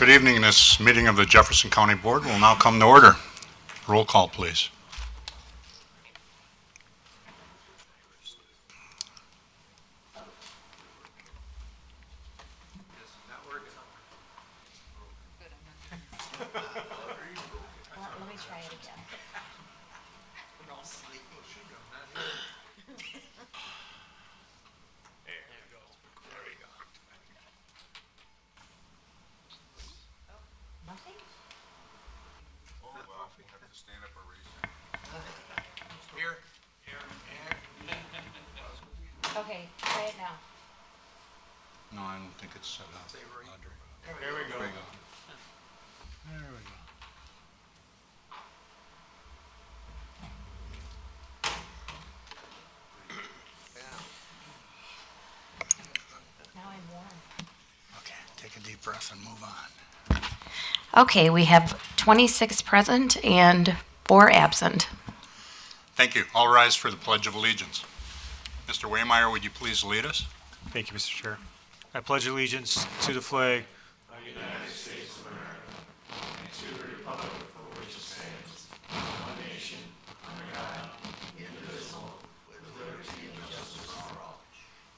Good evening. This meeting of the Jefferson County Board will now come to order. Roll call, please. Let me try it again. Nothing? Okay, try it now. No, I don't think it's set up. Audrey. There we go. There we go. There we go. Now I'm warm. Okay, take a deep breath and move on. Okay, we have 26 present and 4 absent. Thank you. All rise for the Pledge of Allegiance. Mr. Waymeyer, would you please lead us? Thank you, Mr. Chair. I pledge allegiance to the flag of the United States of America and to the republic for which it stands, one nation, under God, indivisible, with liberty and justice for all.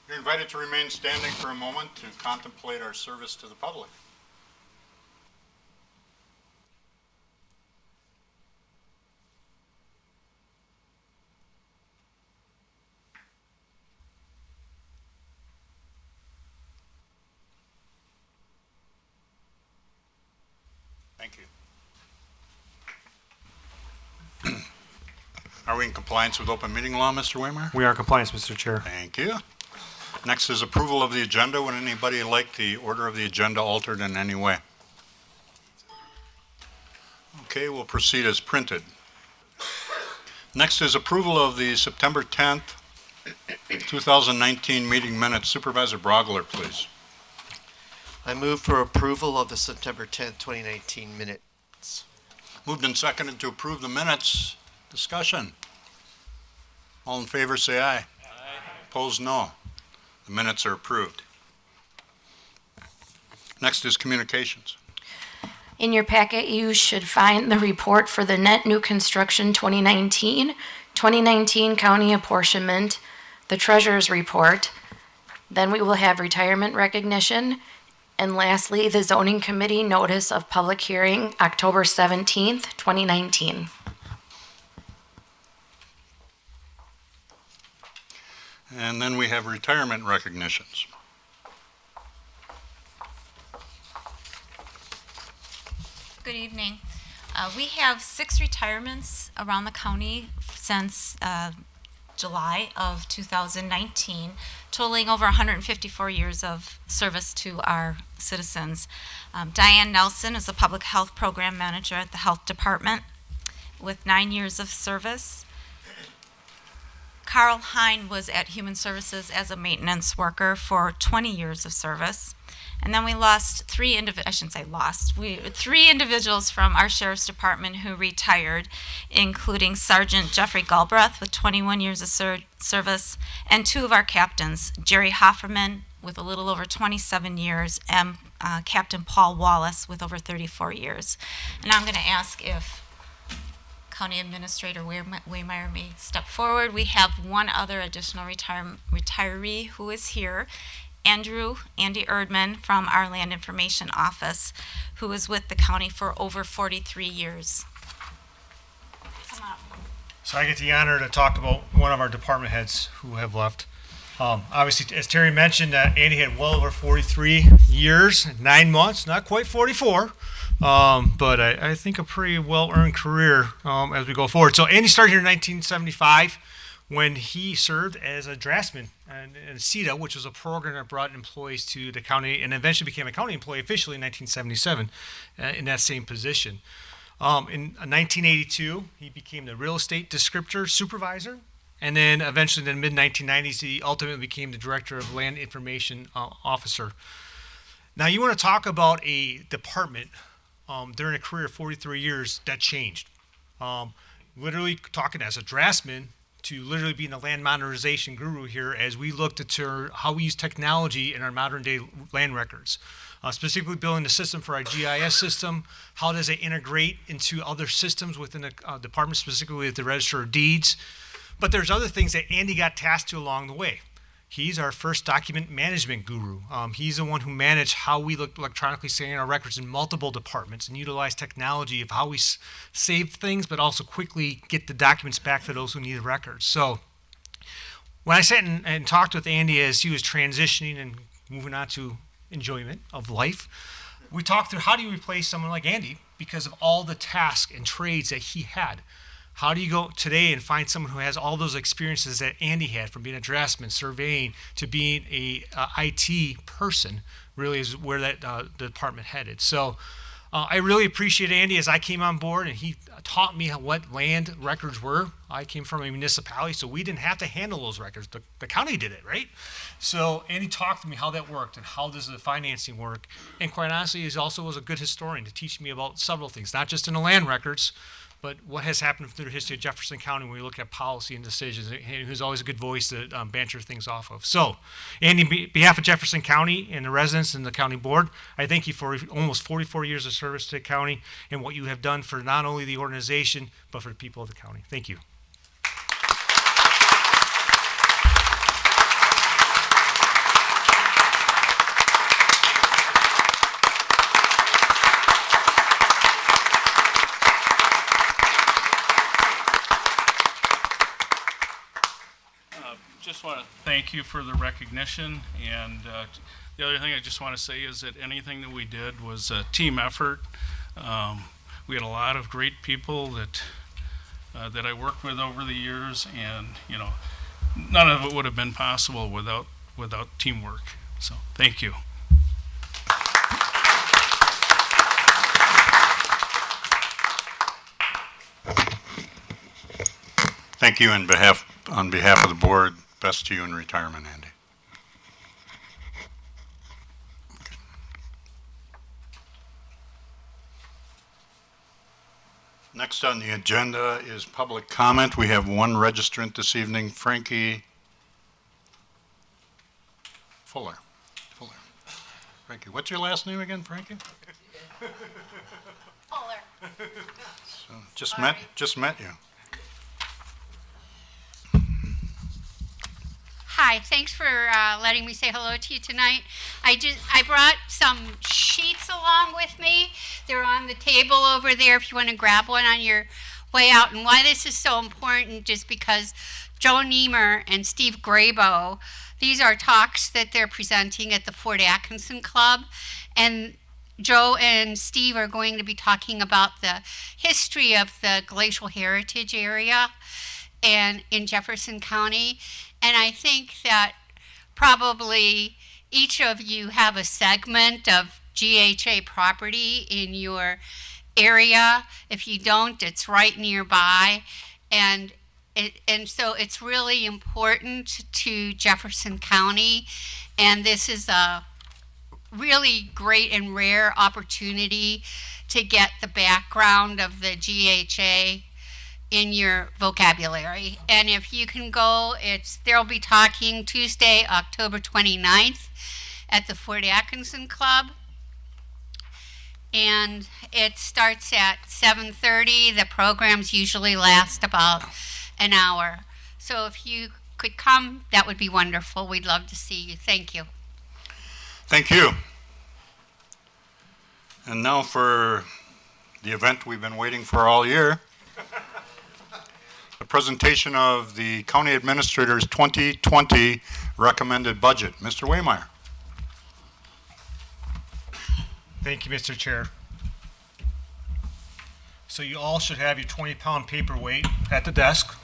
You're invited to remain standing for a moment to contemplate our service to the public. Thank you. Are we in compliance with open meeting law, Mr. Waymeyer? We are in compliance, Mr. Chair. Thank you. Next is approval of the agenda. Would anybody like the order of the agenda altered in any way? Okay, we'll proceed as printed. Next is approval of the September 10th, 2019 meeting minutes. Supervisor Brogler, please. I move for approval of the September 10th, 2019 minutes. Moved and seconded to approve the minutes. Discussion. All in favor, say aye. Aye. Opposed, no. The minutes are approved. Next is communications. In your packet, you should find the report for the net new construction 2019 county apportionment, the treasurer's report. Then we will have retirement recognition. And lastly, the zoning committee notice of public hearing, October 17th, 2019. And then we have retirement recognitions. Good evening. We have 6 retirements around the county since July of 2019, totaling over 154 years of service to our citizens. Diane Nelson is a public health program manager at the health department with 9 years of service. Carl Hine was at Human Services as a maintenance worker for 20 years of service. And then we lost 3 individuals from our sheriff's department who retired, including Sergeant Jeffrey Galbraith with 21 years of service, and 2 of our captains, Jerry Hofferman with a little over 27 years, and Captain Paul Wallace with over 34 years. And I'm going to ask if County Administrator Waymeyer may step forward. We have one other additional retiree who is here, Andy Erdman from our Land Information Office, who was with the county for over 43 years. Come up. So I get the honor to talk about one of our department heads who have left. Obviously, as Terry mentioned, Andy had well over 43 years, 9 months, not quite 44, but I think a pretty well-earned career as we go forward. So Andy started here in 1975 when he served as a draftsman in CETA, which was a program that brought employees to the county, and eventually became a county employee officially in 1977 in that same position. In 1982, he became the real estate descriptor supervisor. And then eventually in the mid-1990s, he ultimately became the director of land information officer. Now you want to talk about a department during a career of 43 years that changed. Literally talking as a draftsman to literally being a land modernization guru here as we looked at how we use technology in our modern day land records. Specifically building the system for our GIS system, how does it integrate into other systems within the department, specifically with the Register of Deeds. But there's other things that Andy got tasked to along the way. He's our first document management guru. He's the one who managed how we look electronically saving our records in multiple departments and utilize technology of how we save things, but also quickly get the documents back to those who need the records. So when I sat and talked with Andy as he was transitioning and moving on to enjoyment of life, we talked through how do you replace someone like Andy because of all the tasks and trades that he had. How do you go today and find someone who has all those experiences that Andy had, from being a draftsman, surveying, to being a IT person, really is where that the department headed. So I really appreciate Andy as I came on board, and he taught me what land records were. I came from a municipality, so we didn't have to handle those records. The county did it, right? So Andy talked to me how that worked and how does the financing work. And quite honestly, he also was a good historian to teach me about several things, not just in the land records, but what has happened through the history of Jefferson County when we look at policy and decisions. And who's always a good voice to banter things off of. So, Andy, on behalf of Jefferson County and the residents and the county board, I thank you for almost 44 years of service to the county and what you have done for not only the organization, but for the people of the county. Thank you. Just want to thank you for the recognition, and the other thing I just want to say is that anything that we did was a team effort. We had a lot of great people that I worked with over the years, and none of it would have been possible without teamwork. So thank you. Thank you on behalf of the board. Best to you in retirement, Andy. Okay. Next on the agenda is public comment. We have one registrant this evening, Frankie Fuller. Frankie, what's your last name again, Frankie? Fuller. So, just met you. Hi, thanks for letting me say hello to you tonight. I brought some sheets along with me. They're on the table over there if you want to grab one on your way out. And why this is so important is because Joe Niemer and Steve Grabo, these are talks that they're presenting at the Fort Atkinson Club. And Joe and Steve are going to be talking about the history of the glacial heritage area and in Jefferson County. And I think that probably each of you have a segment of GHA property in your area. If you don't, it's right nearby. And so it's really important to Jefferson County. And this is a really great and rare opportunity to get the background of the GHA in your vocabulary. And if you can go, they'll be talking Tuesday, October 29th at the Fort Atkinson Club. And it starts at 7:30. The programs usually last about an hour. So if you could come, that would be wonderful. We'd love to see you. Thank you. Thank you. And now for the event we've been waiting for all year. The presentation of the County Administrator's 2020 recommended budget. Mr. Waymeyer. Thank you, Mr. Chair. So you all should have your 20-pound paperweight at the desk,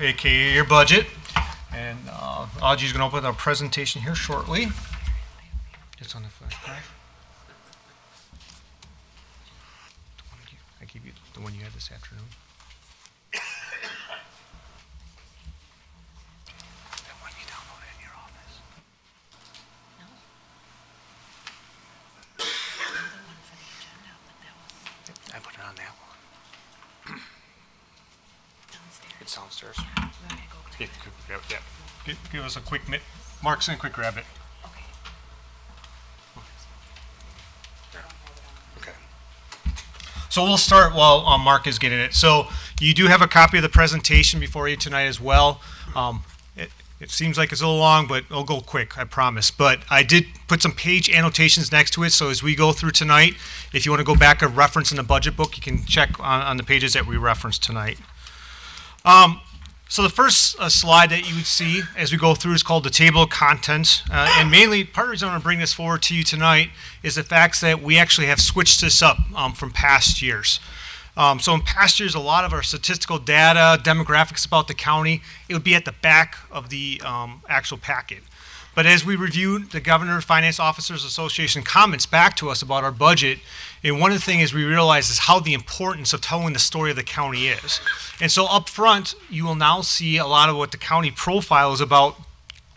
aka your budget. And Audrey's going to open our presentation here shortly. It's on the flash drive. I gave you the one you had this afternoon. That one you downloaded in your office. No. The one for the agenda, but that was I put it on that one. downstairs. It's downstairs. If you could grab it, yeah. Give us a quick minute. Mark's gonna quick grab it. Okay. So we'll start while Mark is getting it. So you do have a copy of the presentation before you tonight as well. It seems like it's a little long, but it'll go quick, I promise. But I did put some page annotations next to it, so as we go through tonight, if you want to go back and reference in the budget book, you can check on the pages that we referenced tonight. So the first slide that you would see as we go through is called the table of contents. And mainly, part of the reason I want to bring this forward to you tonight is the fact that we actually have switched this up from past years. So in past years, a lot of our statistical data, demographics about the county, it would be at the back of the actual packet. But as we reviewed the Governor Finance Officers Association comments back to us about our budget, and one of the things we realized is how the importance of telling the story of the county is. And so up front, you will now see a lot of what the county profile is about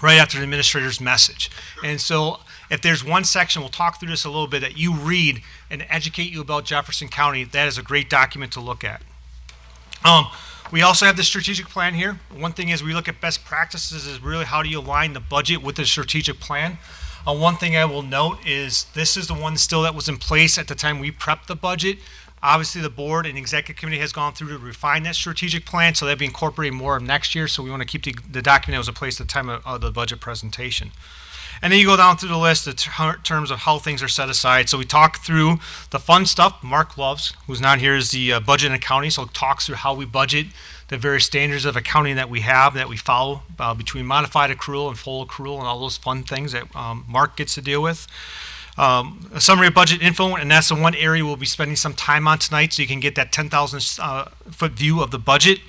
right after the administrator's message. And so if there's one section, we'll talk through this a little bit, that you read and educate you about Jefferson County, that is a great document to look at. We also have the strategic plan here. One thing is we look at best practices is really how do you align the budget with the strategic plan. One thing I will note is this is the one still that was in place at the time we prepped the budget. Obviously, the board and executive committee has gone through to refine that strategic plan, so that'll be incorporating more of next year. So we want to keep the document that was in place at the time of the budget presentation. And then you go down through the list in terms of how things are set aside. So we talk through the fun stuff. Mark loves, who's not here, is the budget and accounting. So it talks through how we budget, the various standards of accounting that we have, that we follow between modified accrual and full accrual and all those fun things that Mark gets to deal with. A summary of budget info, and that's the one area we'll be spending some time on tonight so you can get that 10,000 foot view of the budget.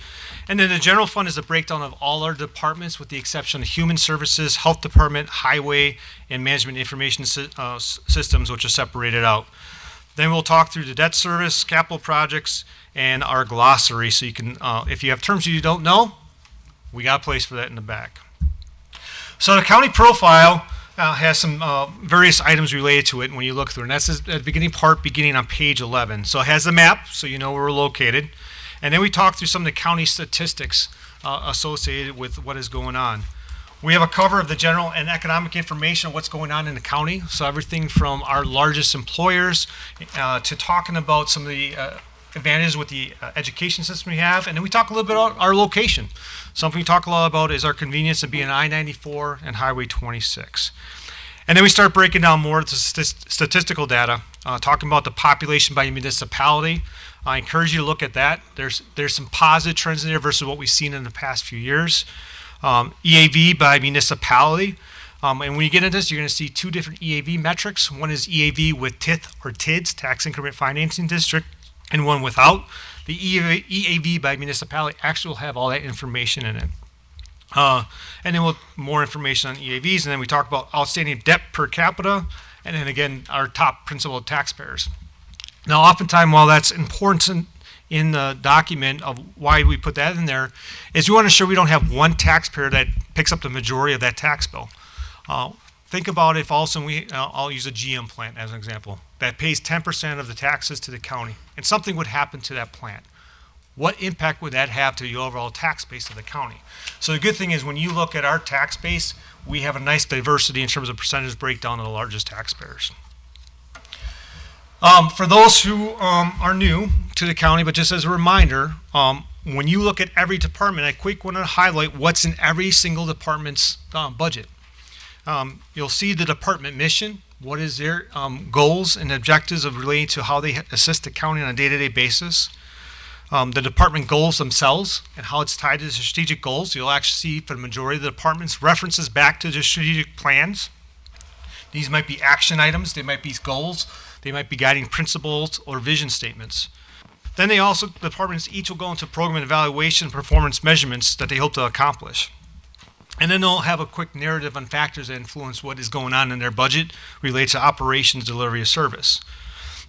And then the general fund is a breakdown of all our departments with the exception of Human Services, Health Department, Highway, and Management Information Systems, which are separated out. Then we'll talk through the debt service, capital projects, and our glossary. So you can, if you have terms you don't know, we got a place for that in the back. So the county profile has some various items related to it when you look through, and that's the beginning part, beginning on page 11. So it has the map, so you know where we're located. And then we talk through some of the county statistics associated with what is going on. We have a cover of the general and economic information of what's going on in the county. So everything from our largest employers to talking about some of the advantages with the education system we have. And then we talk a little bit about our location. Something we talk a lot about is our convenience of being I-94 and Highway 26. And then we start breaking down more of the statistical data, talking about the population by municipality. I encourage you to look at that. There's some positive trends in there versus what we've seen in the past few years. EAV by municipality. And when you get into this, you're going to see two different EAV metrics. One is EAV with TIF or TIDS, Tax Increment Financing District, and one without. The EAV by municipality actually will have all that information in it. And then we'll more information on EAVs, and then we talk about outstanding debt per capita, and then again, our top principal taxpayers. Now, oftentimes, while that's important in the document of why we put that in there, is we want to ensure we don't have one taxpayer that picks up the majority of that tax bill. Think about if all of a sudden I'll use a GM plant as an example, that pays 10% of the taxes to the county, and something would happen to that plant. What impact would that have to the overall tax base of the county? So the good thing is when you look at our tax base, we have a nice diversity in terms of percentage breakdown of the largest taxpayers. For those who are new to the county, but just as a reminder, when you look at every department, I quick want to highlight what's in every single department's budget. You'll see the department mission, what is their goals and objectives of relating to how they assist the county on a day-to-day basis. The department goals themselves and how it's tied to the strategic goals. You'll actually see for the majority of the departments references back to the strategic plans. These might be action items, they might be goals, they might be guiding principles or vision statements. Then they also, the departments each will go into program and evaluation performance measurements that they hope to accomplish. And then they'll have a quick narrative on factors that influence what is going on in their budget related to operations, delivery of service.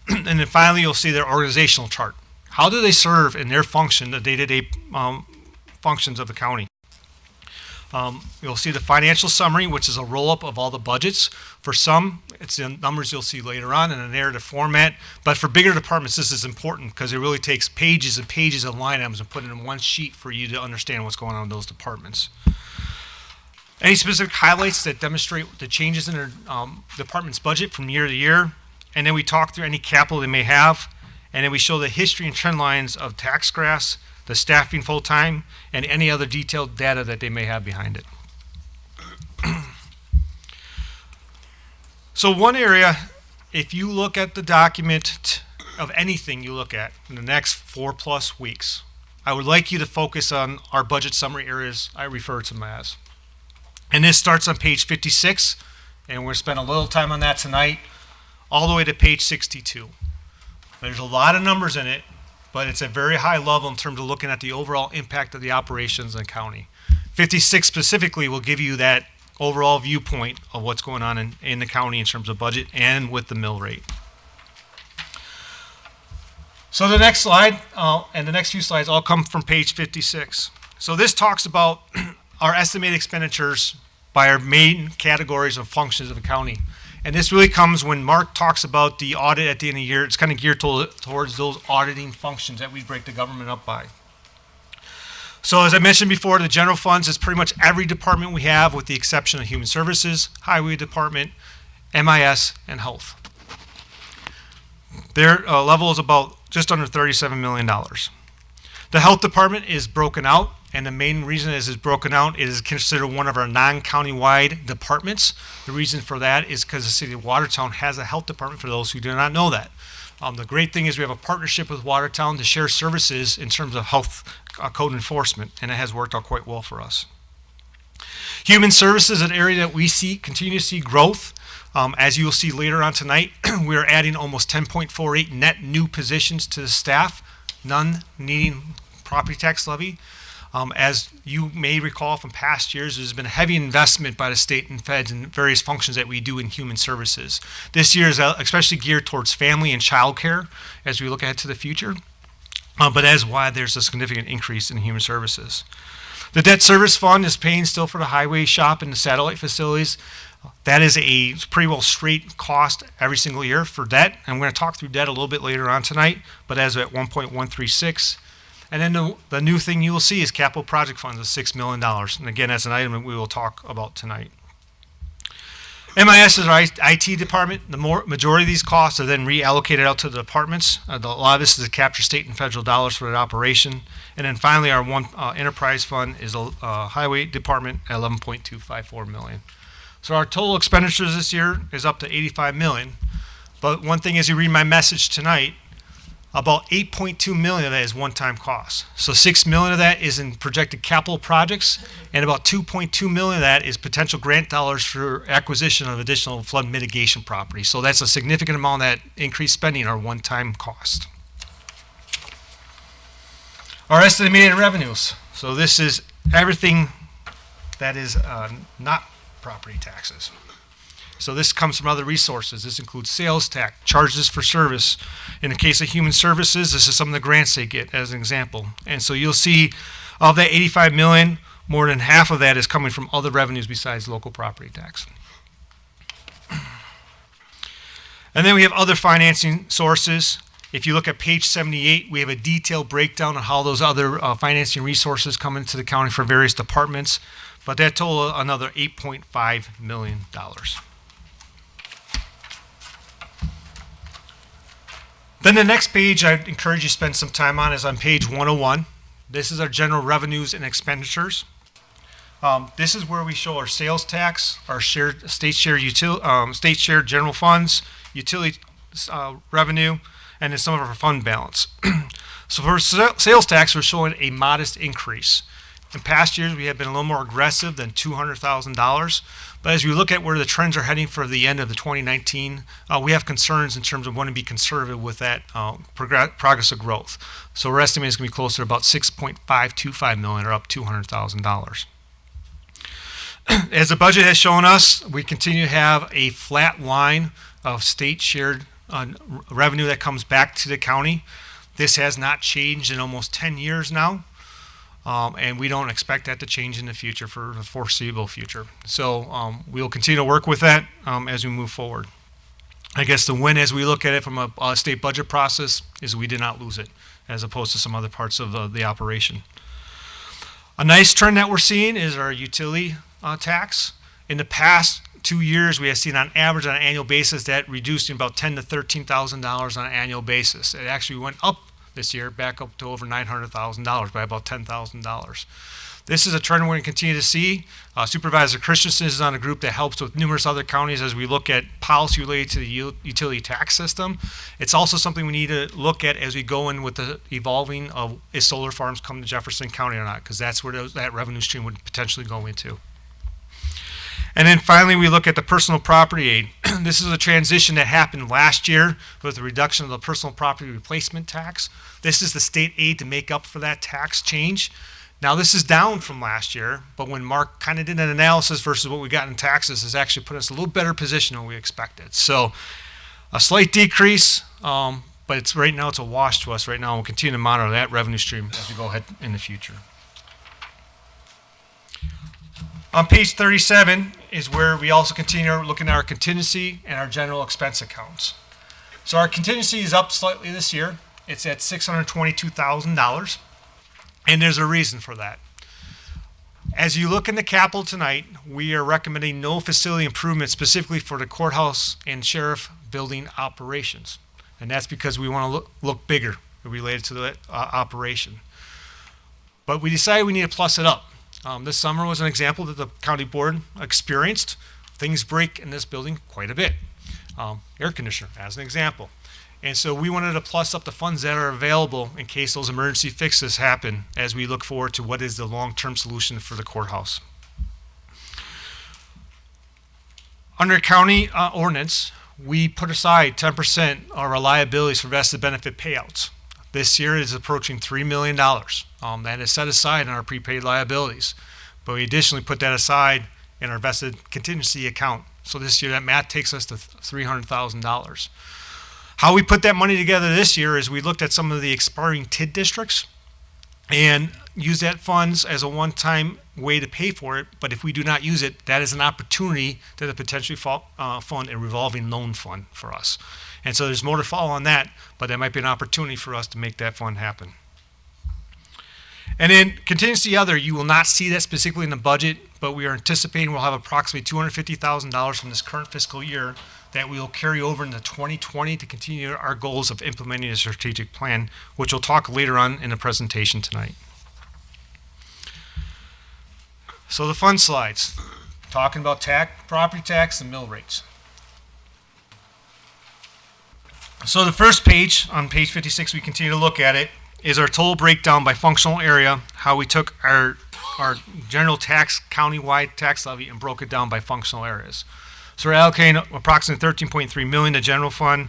And then finally, you'll see their organizational chart. How do they serve in their function, the day-to-day functions of the county? You'll see the financial summary, which is a roll-up of all the budgets. For some, it's the numbers you'll see later on in a narrative format. But for bigger departments, this is important because it really takes pages and pages of line items and put it in one sheet for you to understand what's going on in those departments. Any specific highlights that demonstrate the changes in their department's budget from year to year. And then we talk through any capital they may have. And then we show the history and trend lines of tax graphs, the staffing full-time, and any other detailed data that they may have behind it. So one area, if you look at the document of anything you look at in the next 4+ weeks, I would like you to focus on our budget summary areas I refer to them as. And this starts on page 56, and we're going to spend a little time on that tonight, all the way to page 62. There's a lot of numbers in it, but it's a very high level in terms of looking at the overall impact of the operations in the county. 56 specifically will give you that overall viewpoint of what's going on in the county in terms of budget and with the mill rate. So the next slide and the next few slides all come from page 56. So this talks about our estimated expenditures by our main categories of functions of the county. And this really comes when Mark talks about the audit at the end of the year. It's kind of geared towards those auditing functions that we break the government up by. So as I mentioned before, the general funds is pretty much every department we have with the exception of Human Services, Highway Department, MIS, and Health. Their level is about just under $37 million. The Health Department is broken out, and the main reason is it's broken out, it is considered one of our non-county-wide departments. The reason for that is because the city of Watertown has a health department, for those who do not know that. The great thing is we have a partnership with Watertown to share services in terms of health code enforcement, and it has worked out quite well for us. Human Services is an area that we continue to see growth. As you will see later on tonight, we are adding almost 10.48 net new positions to the staff, none needing property tax levy. As you may recall from past years, there's been a heavy investment by the state and feds in various functions that we do in Human Services. This year is especially geared towards family and child care as we look ahead to the future. But that is why there's a significant increase in Human Services. The debt service fund is paying still for the highway shop and the satellite facilities. That is a pretty well straight cost every single year for debt. I'm going to talk through debt a little bit later on tonight, but as at 1.136. And then the new thing you will see is capital project funds of $6 million. And again, that's an item that we will talk about tonight. MIS is our IT department. The majority of these costs are then reallocated out to the departments. A lot of this is to capture state and federal dollars for that operation. And then finally, our one enterprise fund is a highway department at $11.254 million. So our total expenditures this year is up to $85 million. But one thing as you read my message tonight, about $8.2 million of that is one-time costs. So $6 million of that is in projected capital projects, and about $2.2 million of that is potential grant dollars for acquisition of additional flood mitigation property. So that's a significant amount of that increased spending are one-time cost. Our estimated revenues. So this is everything that is not property taxes. So this comes from other resources. This includes sales tax, charges for service. In the case of Human Services, this is some of the grants they get as an example. And so you'll see of that $85 million, more than half of that is coming from other revenues besides local property tax. And then we have other financing sources. If you look at page 78, we have a detailed breakdown of how those other financing resources come into the county for various departments. But that total another $8.5 million. Then the next page I'd encourage you to spend some time on is on page 101. This is our general revenues and expenditures. This is where we show our sales tax, our state share general funds, utility revenue, and then some of our fund balance. So for sales tax, we're showing a modest increase. In past years, we have been a little more aggressive than $200,000. But as we look at where the trends are heading for the end of the 2019, we have concerns in terms of wanting to be conservative with that progress of growth. So we're estimating it's going to be closer to about $6.525 million, or up $200,000. As the budget has shown us, we continue to have a flat line of state shared revenue that comes back to the county. This has not changed in almost 10 years now. And we don't expect that to change in the future for the foreseeable future. So we'll continue to work with that as we move forward. I guess the win as we look at it from a state budget process is we did not lose it, as opposed to some other parts of the operation. A nice trend that we're seeing is our utility tax. In the past 2 years, we have seen on average on an annual basis that reduced in about $10,000 to $13,000 on an annual basis. It actually went up this year, back up to over $900,000 by about $10,000. This is a trend we're going to continue to see. Supervisor Christensen is on a group that helps with numerous other counties as we look at policy related to the utility tax system. It's also something we need to look at as we go in with the evolving of is solar farms come to Jefferson County or not, because that's where that revenue stream would potentially go into. And then finally, we look at the personal property aid. This is a transition that happened last year with the reduction of the personal property replacement tax. This is the state aid to make up for that tax change. Now, this is down from last year, but when Mark kind of did an analysis versus what we got in taxes, has actually put us in a little better position than we expected. So a slight decrease, but right now it's a wash to us right now. We'll continue to monitor that revenue stream as we go ahead in the future. On page 37 is where we also continue looking at our contingency and our general expense accounts. So our contingency is up slightly this year. It's at $622,000, and there's a reason for that. As you look in the capital tonight, we are recommending no facility improvements specifically for the courthouse and sheriff building operations, and that's because we want to look bigger related to the operation. But we decided we need to plus it up. This summer was an example that the county board experienced. Things break in this building quite a bit. Air conditioner, as an example. And so we wanted to plus up the funds that are available in case those emergency fixes happen as we look forward to what is the long-term solution for the courthouse. Under county ordinance, we put aside 10% of our liabilities for vested benefit payouts. This year it is approaching $3 million. That is set aside in our prepaid liabilities. But we additionally put that aside in our vested contingency account. So this year that math takes us to $300,000. How we put that money together this year is we looked at some of the expiring TID districts and use that funds as a one-time way to pay for it. But if we do not use it, that is an opportunity to potentially fund a revolving loan fund for us. And so there's more to follow on that, but that might be an opportunity for us to make that fund happen. And then contingency other, you will not see that specifically in the budget, but we are anticipating we'll have approximately $250,000 from this current fiscal year that we will carry over into 2020 to continue our goals of implementing a strategic plan, which we'll talk later on in the presentation tonight. So the fun slides, talking about property tax and mill rates. So the first page, on page 56, we continue to look at it, is our total breakdown by functional area, how we took our general tax, countywide tax levy, and broke it down by functional areas. So we're allocating approximately $13.3 million to general fund,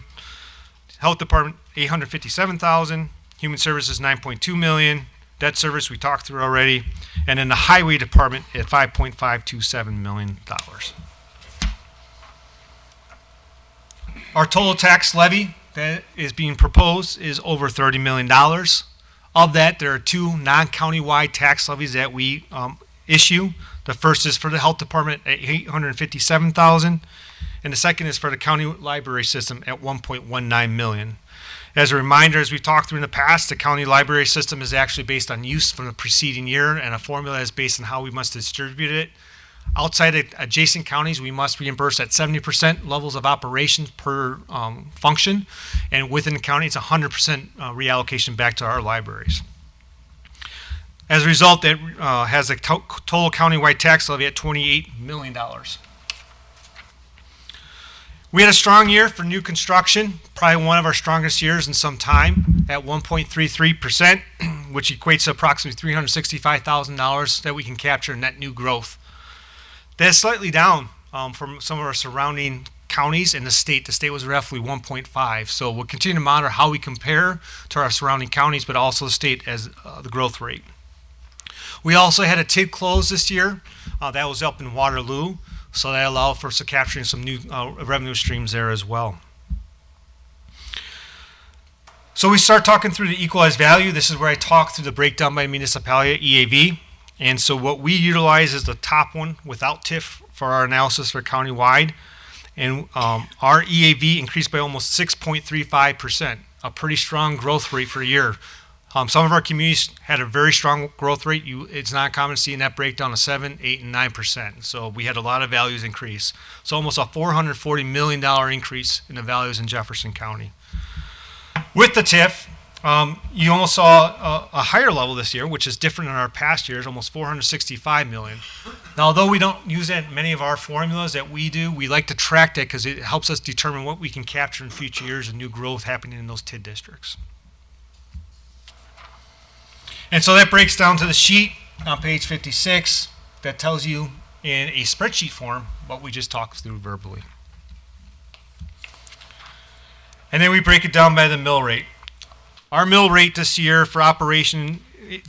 health department $857,000, human services $9.2 million, debt service we talked through already, and then the highway department at $5.527 million. Our total tax levy that is being proposed is over $30 million. Of that, there are two non-countywide tax levies that we issue. The first is for the health department at $857,000, and the second is for the county library system at $1.19 million. As a reminder, as we've talked through in the past, the county library system is actually based on use from the preceding year, and a formula is based on how we must distribute it. Outside of adjacent counties, we must reimburse at 70% levels of operations per function, and within the county, it's 100% reallocation back to our libraries. As a result, that has a total countywide tax levy at $28 million. We had a strong year for new construction, probably one of our strongest years in some time, at 1.33%, which equates to approximately $365,000 that we can capture in net new growth. That's slightly down from some of our surrounding counties in the state. The state was roughly 1.5. So we'll continue to monitor how we compare to our surrounding counties, but also the state as the growth rate. We also had a TID close this year. That was up in Waterloo. So that allowed for us capturing some new revenue streams there as well. So we start talking through the equalized value. This is where I talk through the breakdown by municipality, EAV. And so what we utilize is the top one without TIF for our analysis for countywide. And our EAV increased by almost 6.35%, a pretty strong growth rate for a year. Some of our communities had a very strong growth rate. It's not common to see in that breakdown of 7, 8, and 9%. So we had a lot of values increase. So almost a $440 million increase in the values in Jefferson County. With the TIF, you almost saw a higher level this year, which is different than our past years, almost $465 million. Now, although we don't use that in many of our formulas that we do, we like to track that because it helps us determine what we can capture in future years and new growth happening in those TID districts. And so that breaks down to the sheet on page 56 that tells you in a spreadsheet form what we just talked through verbally. And then we break it down by the mill rate. Our mill rate this year for operation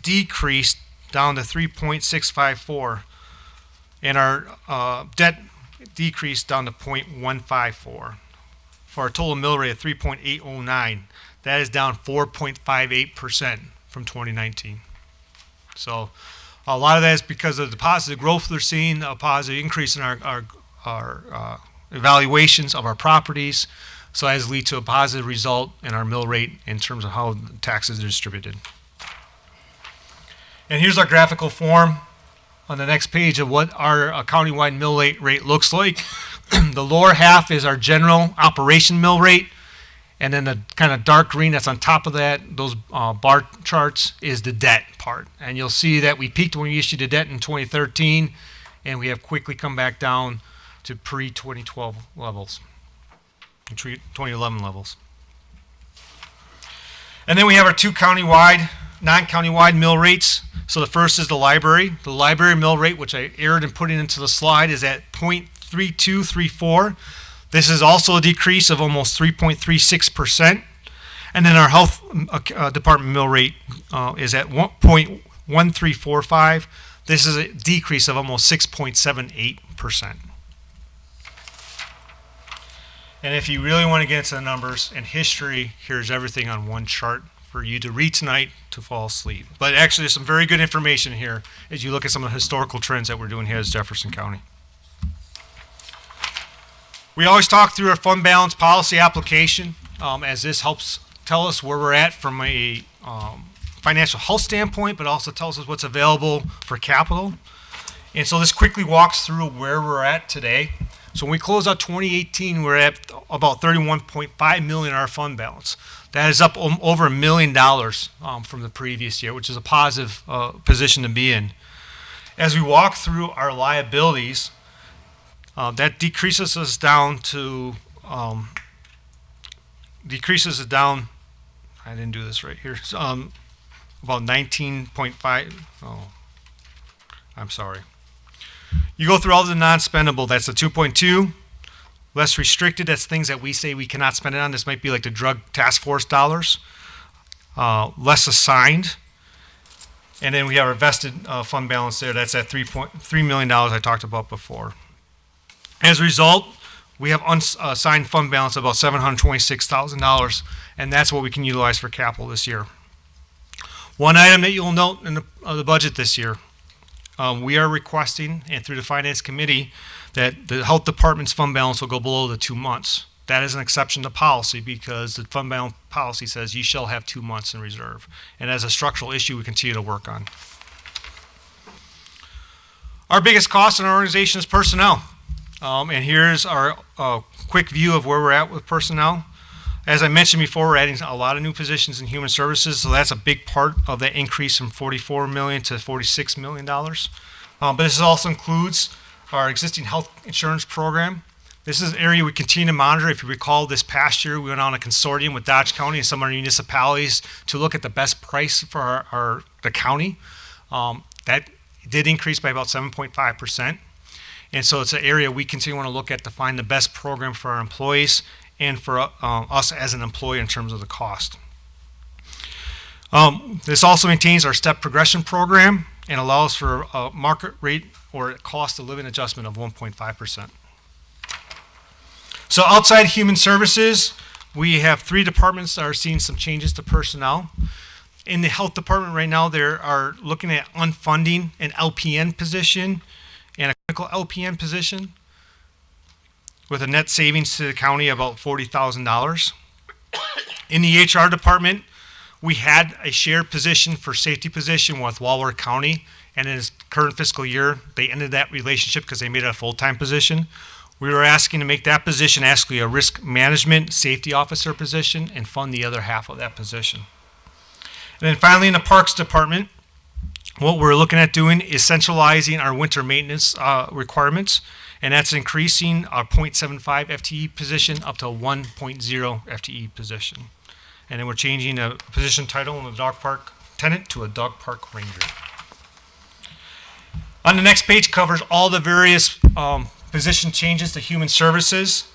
decreased down to 3.654, and our debt decreased down to 0.154 for a total mill rate of 3.809. That is down 4.58% from 2019. So a lot of that is because of the positive growth they're seeing, a positive increase in our evaluations of our properties. So that has led to a positive result in our mill rate in terms of how taxes are distributed. And here's our graphical form on the next page of what our countywide mill rate looks like. The lower half is our general operation mill rate. And then the kind of dark green that's on top of that, those bar charts, is the debt part. And you'll see that we peaked when we issued the debt in 2013, and we have quickly come back down to pre-2012 levels, 2011 levels. And then we have our two countywide, non-countywide mill rates. So the first is the library. The library mill rate, which I erred in putting into the slide, is at 0.3234. This is also a decrease of almost 3.36%. And then our health department mill rate is at 1.1345. This is a decrease of almost 6.78%. And if you really want to get into the numbers and history, here's everything on one chart for you to read tonight to fall asleep. But actually, there's some very good information here as you look at some of the historical trends that we're doing here as Jefferson County. We always talk through our fund balance policy application, as this helps tell us where we're at from a financial health standpoint, but also tells us what's available for capital. And so this quickly walks through where we're at today. So when we close out 2018, we're at about $31.5 million in our fund balance. That is up over $1 million from the previous year, which is a positive position to be in. As we walk through our liabilities, that decreases us down to, I didn't do this right here, about 19.5, I'm sorry. You go through all the non-spendable, that's the 2.2. Less restricted, that's things that we say we cannot spend it on. This might be like the drug task force dollars. Less assigned. And then we have our vested fund balance there. That's at $3 million I talked about before. As a result, we have unassigned fund balance of about $726,000, and that's what we can utilize for capital this year. One item that you'll note in the budget this year, we are requesting, and through the Finance Committee, that the Health Department's fund balance will go below the 2 months. That is an exception to policy because the fund balance policy says you shall have 2 months in reserve. And as a structural issue, we continue to work on. Our biggest cost in our organization is personnel. And here's our quick view of where we're at with personnel. As I mentioned before, we're adding a lot of new positions in human services, so that's a big part of that increase from $44 million to $46 million. But this also includes our existing health insurance program. This is an area we continue to monitor. If you recall, this past year, we went on a consortium with Dodge County and some of our municipalities to look at the best price for the county. That did increase by about 7.5%. And so it's an area we continue to want to look at to find the best program for our employees and for us as an employer in terms of the cost. This also maintains our step progression program and allows for a market rate or cost of living adjustment of 1.5%. So outside human services, We have 3 departments that are seeing some changes to personnel. In the health department right now, they are looking at unfunding an LPN position and a clinical LPN position with a net savings to the county about $40,000. In the HR department, we had a shared position for safety position with Waller County, and in this current fiscal year, they ended that relationship because they made it a full-time position. We were asking to make that position actually a risk management safety officer position and fund the other half of that position. And then finally, in the parks department, what we're looking at doing is centralizing our winter maintenance requirements, and that's increasing our 0.75 FTE position up to a 1.0 FTE position. And then we're changing the position title in the dog park tenant to a dog park ranger. On the next page covers all the various position changes to human services.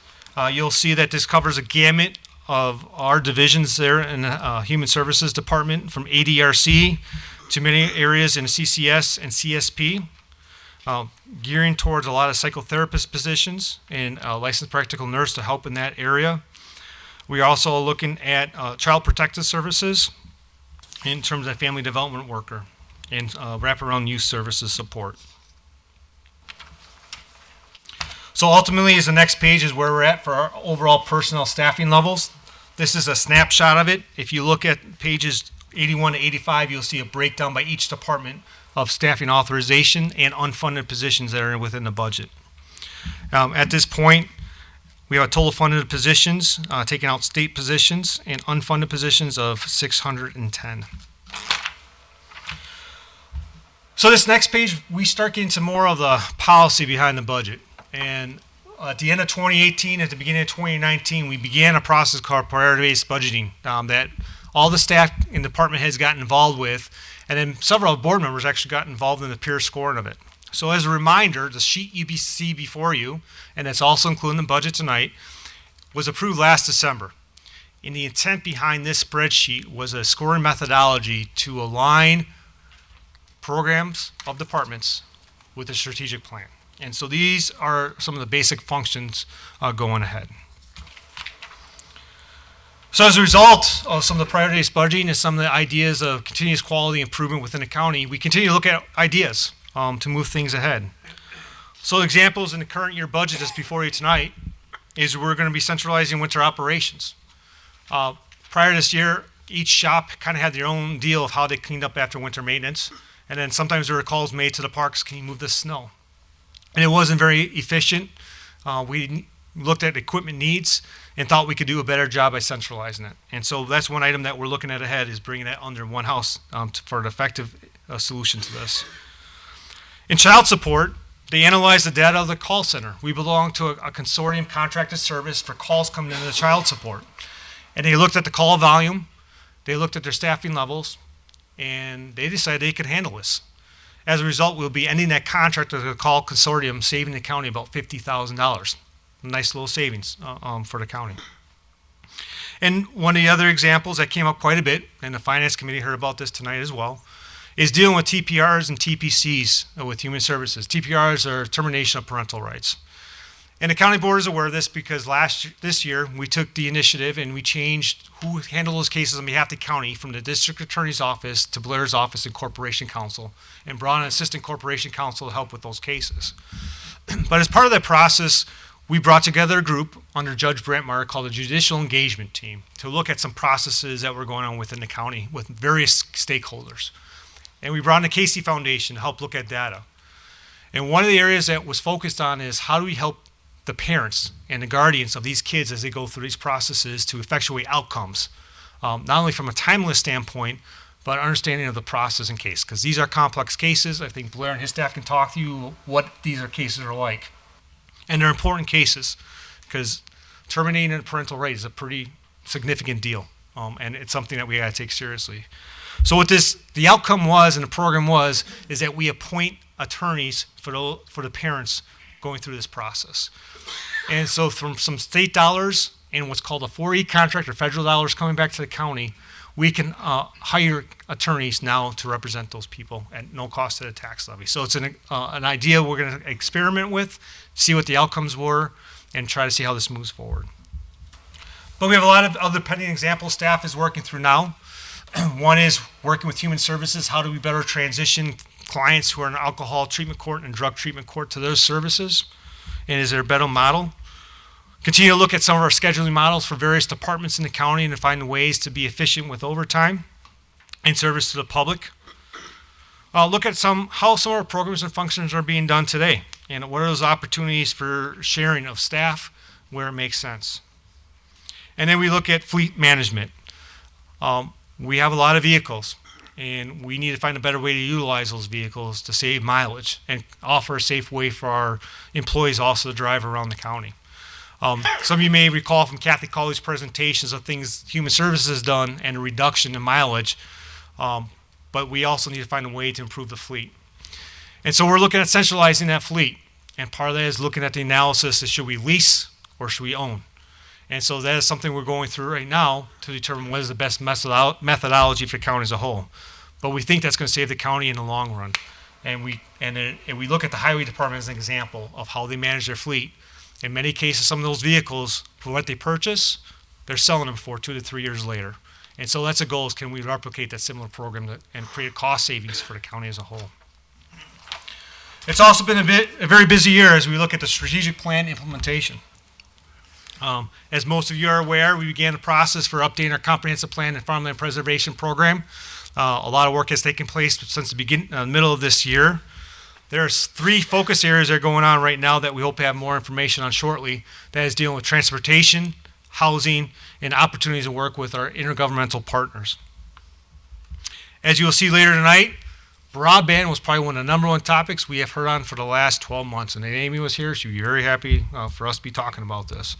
You'll see that this covers a gamut of our divisions there in the human services department, from ADRC to many areas in CCS and CSP, gearing towards a lot of psychotherapist positions and a licensed practical nurse to help in that area. We are also looking at child protective services in terms of family development worker and wraparound youth services support. So ultimately, is the next page is where we're at for our overall personnel staffing levels. This is a snapshot of it. If you look at pages 81 to 85, you'll see a breakdown by each department of staffing authorization and unfunded positions that are within the budget. At this point, we have a total funded positions, taking out state positions, and unfunded positions of 610. So this next page, we start getting to more of the policy behind the budget. And at the end of 2018, at the beginning of 2019, we began a process called priority-based budgeting that all the staff and department heads got involved with, and then several board members actually got involved in the peer scoring of it. So as a reminder, the sheet you see before you, and that's also included in the budget tonight, was approved last December. And the intent behind this spreadsheet was a scoring methodology to align programs of departments with a strategic plan. And so these are some of the basic functions going ahead. So as a result of some of the priority-based budgeting and some of the ideas of continuous quality improvement within the county, we continue to look at ideas to move things ahead. So examples in the current year budget that's before you tonight is we're going to be centralizing winter operations. Prior to this year, each shop kind of had their own deal of how they cleaned up after winter maintenance. And then sometimes there were calls made to the parks, can you move the snow? And it wasn't very efficient. We looked at equipment needs and thought we could do a better job by centralizing it. And so that's one item that we're looking at ahead, is bringing that under one house for an effective solution to this. In child support, they analyzed the data of the call center. We belong to a consortium contracted service for calls coming into the child support. And they looked at the call volume, they looked at their staffing levels, and they decided they could handle this. As a result, we'll be ending that contract with the call consortium, saving the county about $50,000. Nice little savings for the county. And one of the other examples that came up quite a bit, and the Finance Committee heard about this tonight as well, is dealing with TPRs and TPCs with Human Services. TPRs are termination of parental rights. And the county board is aware of this because this year we took the initiative and we changed who handled those cases on behalf of the county from the district attorney's office to Blair's office and corporation counsel, and brought an assistant corporation counsel to help with those cases. But as part of that process, we brought together a group under Judge Brantmeyer called the Judicial Engagement Team to look at some processes that were going on within the county with various stakeholders. And we brought in the Casey Foundation to help look at data. And one of the areas that was focused on is how do we help the parents and the guardians of these kids as they go through these processes to effectuate outcomes, not only from a timeless standpoint, but understanding of the process and case, because these are complex cases. I think Blair and his staff can talk to you what these cases are like. And they're important cases because terminating a parental right is a pretty significant deal, and it's something that we got to take seriously. So what the outcome was and the program was is that we appoint attorneys for the parents going through this process. And so from some state dollars and what's called a 4E contract, or federal dollars coming back to the county, we can hire attorneys now to represent those people at no cost to the tax levy. So it's an idea we're going to experiment with, see what the outcomes were, and try to see how this moves forward. But we have a lot of other pending examples staff is working through now. One is working with Human Services. How do we better transition clients who are in alcohol treatment court and drug treatment court to those services? And is there a better model? Continue to look at some of our scheduling models for various departments in the county and to find ways to be efficient with overtime and service to the public. Look at how some of our programs and functions are being done today, and what are those opportunities for sharing of staff where it makes sense. And then we look at fleet management. We have a lot of vehicles, and we need to find a better way to utilize those vehicles to save mileage and offer a safe way for our employees also to drive around the county. Some of you may recall from Kathy Colley's presentations of things Human Services has done and a reduction in mileage, but we also need to find a way to improve the fleet. And so we're looking at centralizing that fleet, and part of that is looking at the analysis of should we lease or should we own? And so that is something we're going through right now to determine what is the best methodology for the county as a whole. But we think that's going to save the county in the long run. And we look at the highway department as an example of how they manage their fleet. In many cases, some of those vehicles, for what they purchase, they're selling them for 2 to 3 years later. And so that's a goal, is can we replicate that similar program and create cost savings for the county as a whole. It's also been a very busy year as we look at the strategic plan implementation. As most of you are aware, we began the process for updating our comprehensive plan and farmland preservation program. A lot of work has taken place since the middle of this year. There's 3 focus areas that are going on right now that we hope to have more information on shortly. That is dealing with transportation, housing, and opportunities to work with our intergovernmental partners. As you will see later tonight, broadband was probably one of the #1 topics we have heard on for the last 12 months. And if Amy was here, she'd be very happy for us to be talking about this.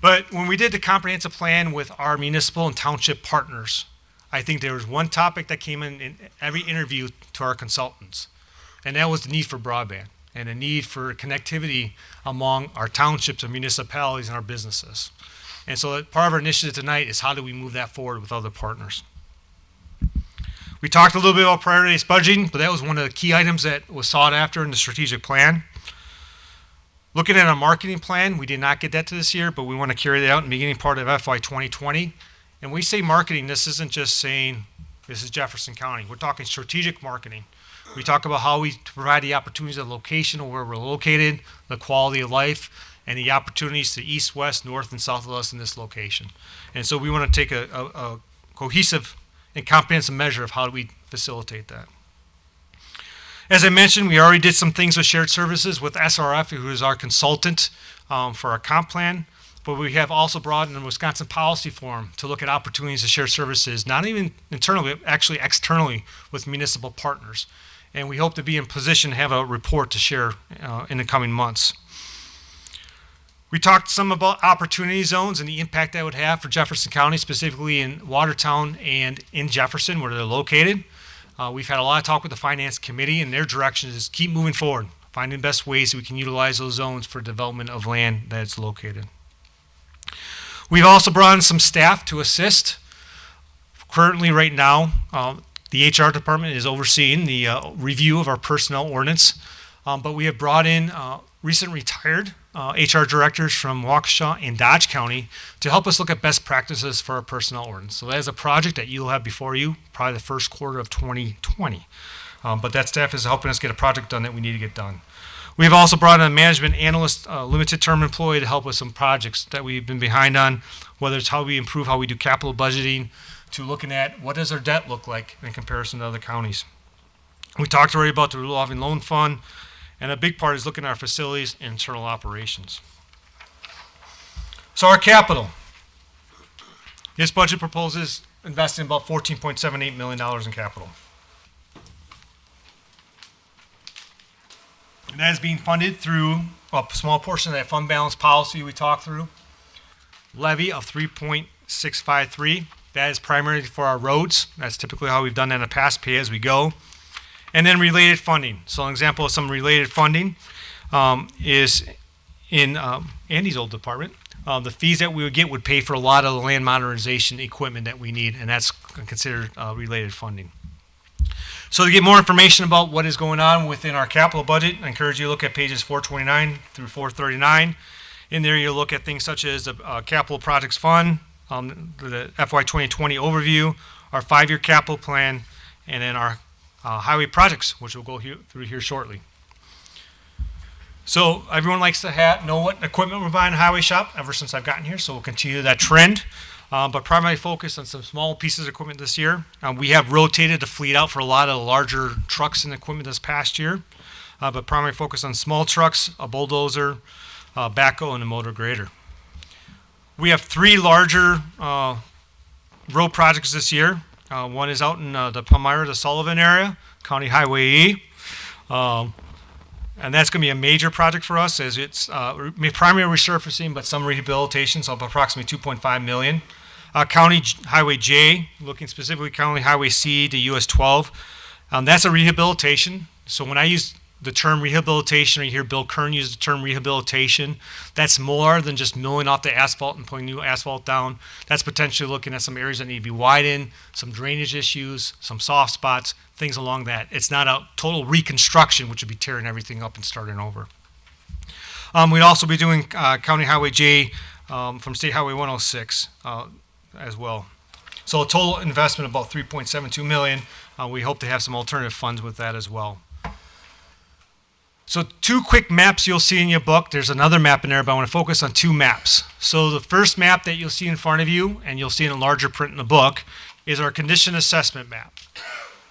But when we did the comprehensive plan with our municipal and township partners, I think there was one topic that came in every interview to our consultants, and that was the need for broadband and the need for connectivity among our townships and municipalities and our businesses. And so part of our initiative tonight is how do we move that forward with other partners. We talked a little bit about priority-based budgeting, but that was one of the key items that was sought after in the strategic plan. Looking at our marketing plan, we did not get that to this year, but we want to carry that out in the beginning part of FY 2020. And when we say marketing, this isn't just saying this is Jefferson County. We're talking strategic marketing. We talk about how we provide the opportunities of location of where we're located, the quality of life, and the opportunities to east, west, north, and south of us in this location. And so we want to take a cohesive and comprehensive measure of how do we facilitate that. As I mentioned, we already did some things with shared services with SRF, who is our consultant for our comp plan. But we have also brought in the Wisconsin Policy Forum to look at opportunities to share services, not even internally, but actually externally with municipal partners. And we hope to be in position to have a report to share in the coming months. We talked some about opportunity zones and the impact that would have for Jefferson County, specifically in Watertown and in Jefferson, where they're located. We've had a lot of talk with the Finance Committee, and their direction is keep moving forward, finding the best ways that we can utilize those zones for development of land that's located. We've also brought in some staff to assist. Currently, right now, the HR department is overseeing the review of our personnel ordinance, but we have brought in recent retired HR directors from Waukesha and Dodge County to help us look at best practices for our personnel ordinance. So that is a project that you'll have before you, probably the first quarter of 2020. But that staff is helping us get a project done that we need to get done. We've also brought in a management analyst, limited term employee to help with some projects that we've been behind on, whether it's how we improve how we do capital budgeting, to looking at what does our debt look like in comparison to other counties. We talked already about the revolving loan fund, and a big part is looking at our facilities and internal operations. So our capital. This budget proposes investing about $14.78 million in capital. And that is being funded through a small portion of that fund balance policy we talked through. Levy of 3.653. That is primarily for our roads. That's typically how we've done that in the past, pay as we go. And then related funding. So an example of some related funding is in Andy's old department. The fees that we would get would pay for a lot of the land modernization equipment that we need, and that's considered related funding. So to get more information about what is going on within our capital budget, I encourage you to look at pages 429 through 439. In there, you'll look at things such as the Capital Projects Fund, the FY 2020 overview, our 5-year capital plan, and then our highway projects, which we'll go through here shortly. So everyone likes to know what equipment we're buying in the highway shop ever since I've gotten here, so we'll continue that trend. But primarily focus on some small pieces of equipment this year. We have rotated the fleet out for a lot of the larger trucks and equipment this past year, but primarily focus on small trucks, a bulldozer, backhoe, and a motor grader. We have 3 larger road projects this year. One is out in the Palmyra, the Sullivan area, County Highway E. And that's going to be a major project for us, as it's primary resurfacing, but some rehabilitation, so approximately $2.5 million. County Highway J, looking specifically County Highway C to US 12. That's a rehabilitation. So when I use the term rehabilitation, or you hear Bill Kern use the term rehabilitation, that's more than just milling off the asphalt and putting new asphalt down. That's potentially looking at some areas that need to be widened, some drainage issues, some soft spots, things along that. It's not a total reconstruction, which would be tearing everything up and starting over. We'd also be doing County Highway J from State Highway 106 as well. So a total investment of about $3.72 million. We hope to have some alternative funds with that as well. So 2 quick maps you'll see in your book. There's another map in there, but I want to focus on 2 maps. So the first map that you'll see in front of you, and you'll see in a larger print in the book, is our condition assessment map.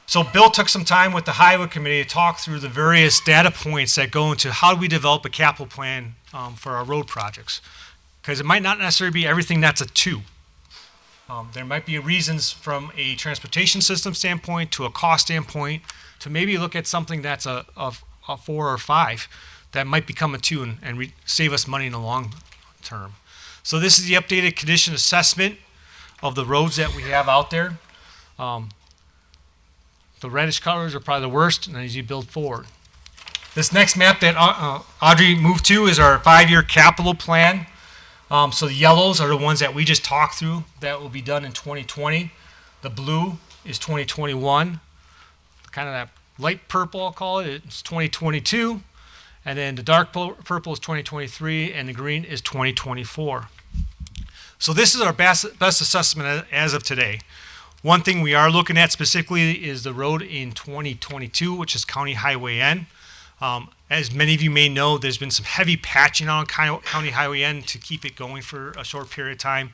So Bill took some time with the Highway Committee to talk through the various data points that go into how do we develop a capital plan for our road projects. Because it might not necessarily be everything that's a 2. There might be reasons from a transportation system standpoint to a cost standpoint to maybe look at something that's a 4 or 5 that might become a 2 and save us money in the long term. So this is the updated condition assessment of the roads that we have out there. The reddish colors are probably the worst, and as you build forward. This next map that Audrey moved to is our 5-year capital plan. So the yellows are the ones that we just talked through that will be done in 2020. The blue is 2021. Kind of that light purple, I'll call it, it's 2022. And then the dark purple is 2023, and the green is 2024. So this is our best assessment as of today. One thing we are looking at specifically is the road in 2022, which is County Highway N. As many of you may know, there's been some heavy patching on County Highway N to keep it going for a short period of time.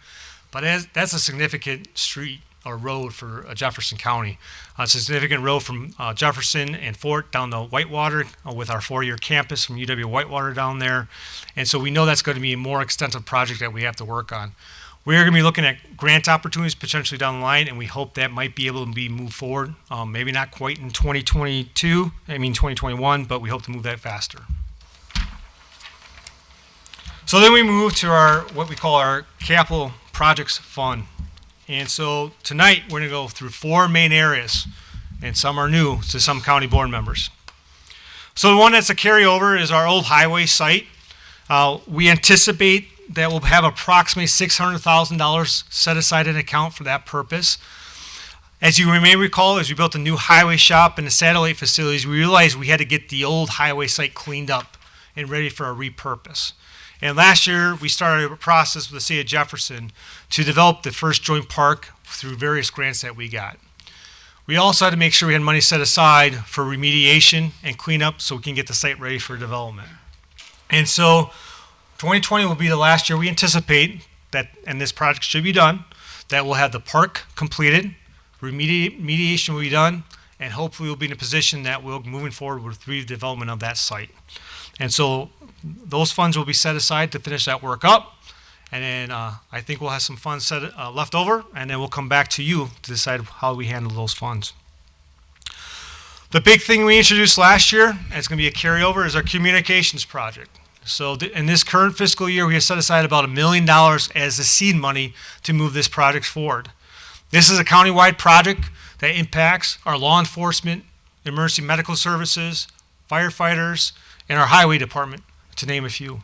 But that's a significant street or road for Jefferson County. It's a significant road from Jefferson and Fort down to Whitewater with our 4-year campus from UW Whitewater down there. And so we know that's going to be a more extensive project that we have to work on. We're going to be looking at grant opportunities potentially down the line, and we hope that might be able to be moved forward. Maybe not quite in 2021, but we hope to move that faster. So then we move to what we call our capital projects fund. And so tonight we're going to go through 4 main areas, and some are new to some county board members. So the one that's a carryover is our old highway site. We anticipate that we'll have approximately $600,000 set aside in an account for that purpose. As you may recall, as we built a new highway shop and the satellite facilities, we realized we had to get the old highway site cleaned up and ready for a repurpose. And last year, we started a process with the city of Jefferson to develop the first joint park through various grants that we got. We also had to make sure we had money set aside for remediation and cleanup so we can get the site ready for development. And so 2020 will be the last year we anticipate that, and this project should be done, that we'll have the park completed, remediation will be done, and hopefully we'll be in a position that we'll moving forward with redevelopment of that site. And so those funds will be set aside to finish that work up. And then I think we'll have some funds left over, and then we'll come back to you to decide how we handle those funds. The big thing we introduced last year, and it's going to be a carryover, is our communications project. So in this current fiscal year, we have set aside about $1 million as the seed money to move this project forward. This is a countywide project that impacts our law enforcement, emergency medical services, firefighters, and our highway department, to name a few.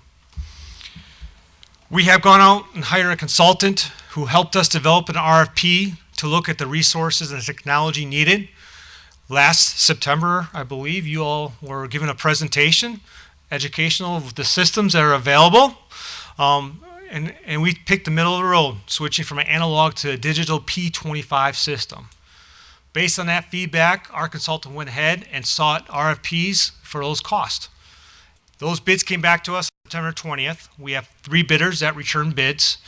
We have gone out and hired a consultant who helped us develop an RFP to look at the resources and technology needed. Last September, I believe, you all were given a presentation, educational, of the systems that are available. And we picked the middle of the road, switching from an analog to a digital P25 system. Based on that feedback, our consultant went ahead and sought RFPs for those costs. Those bids came back to us September 20th. We have 3 bidders that returned bids.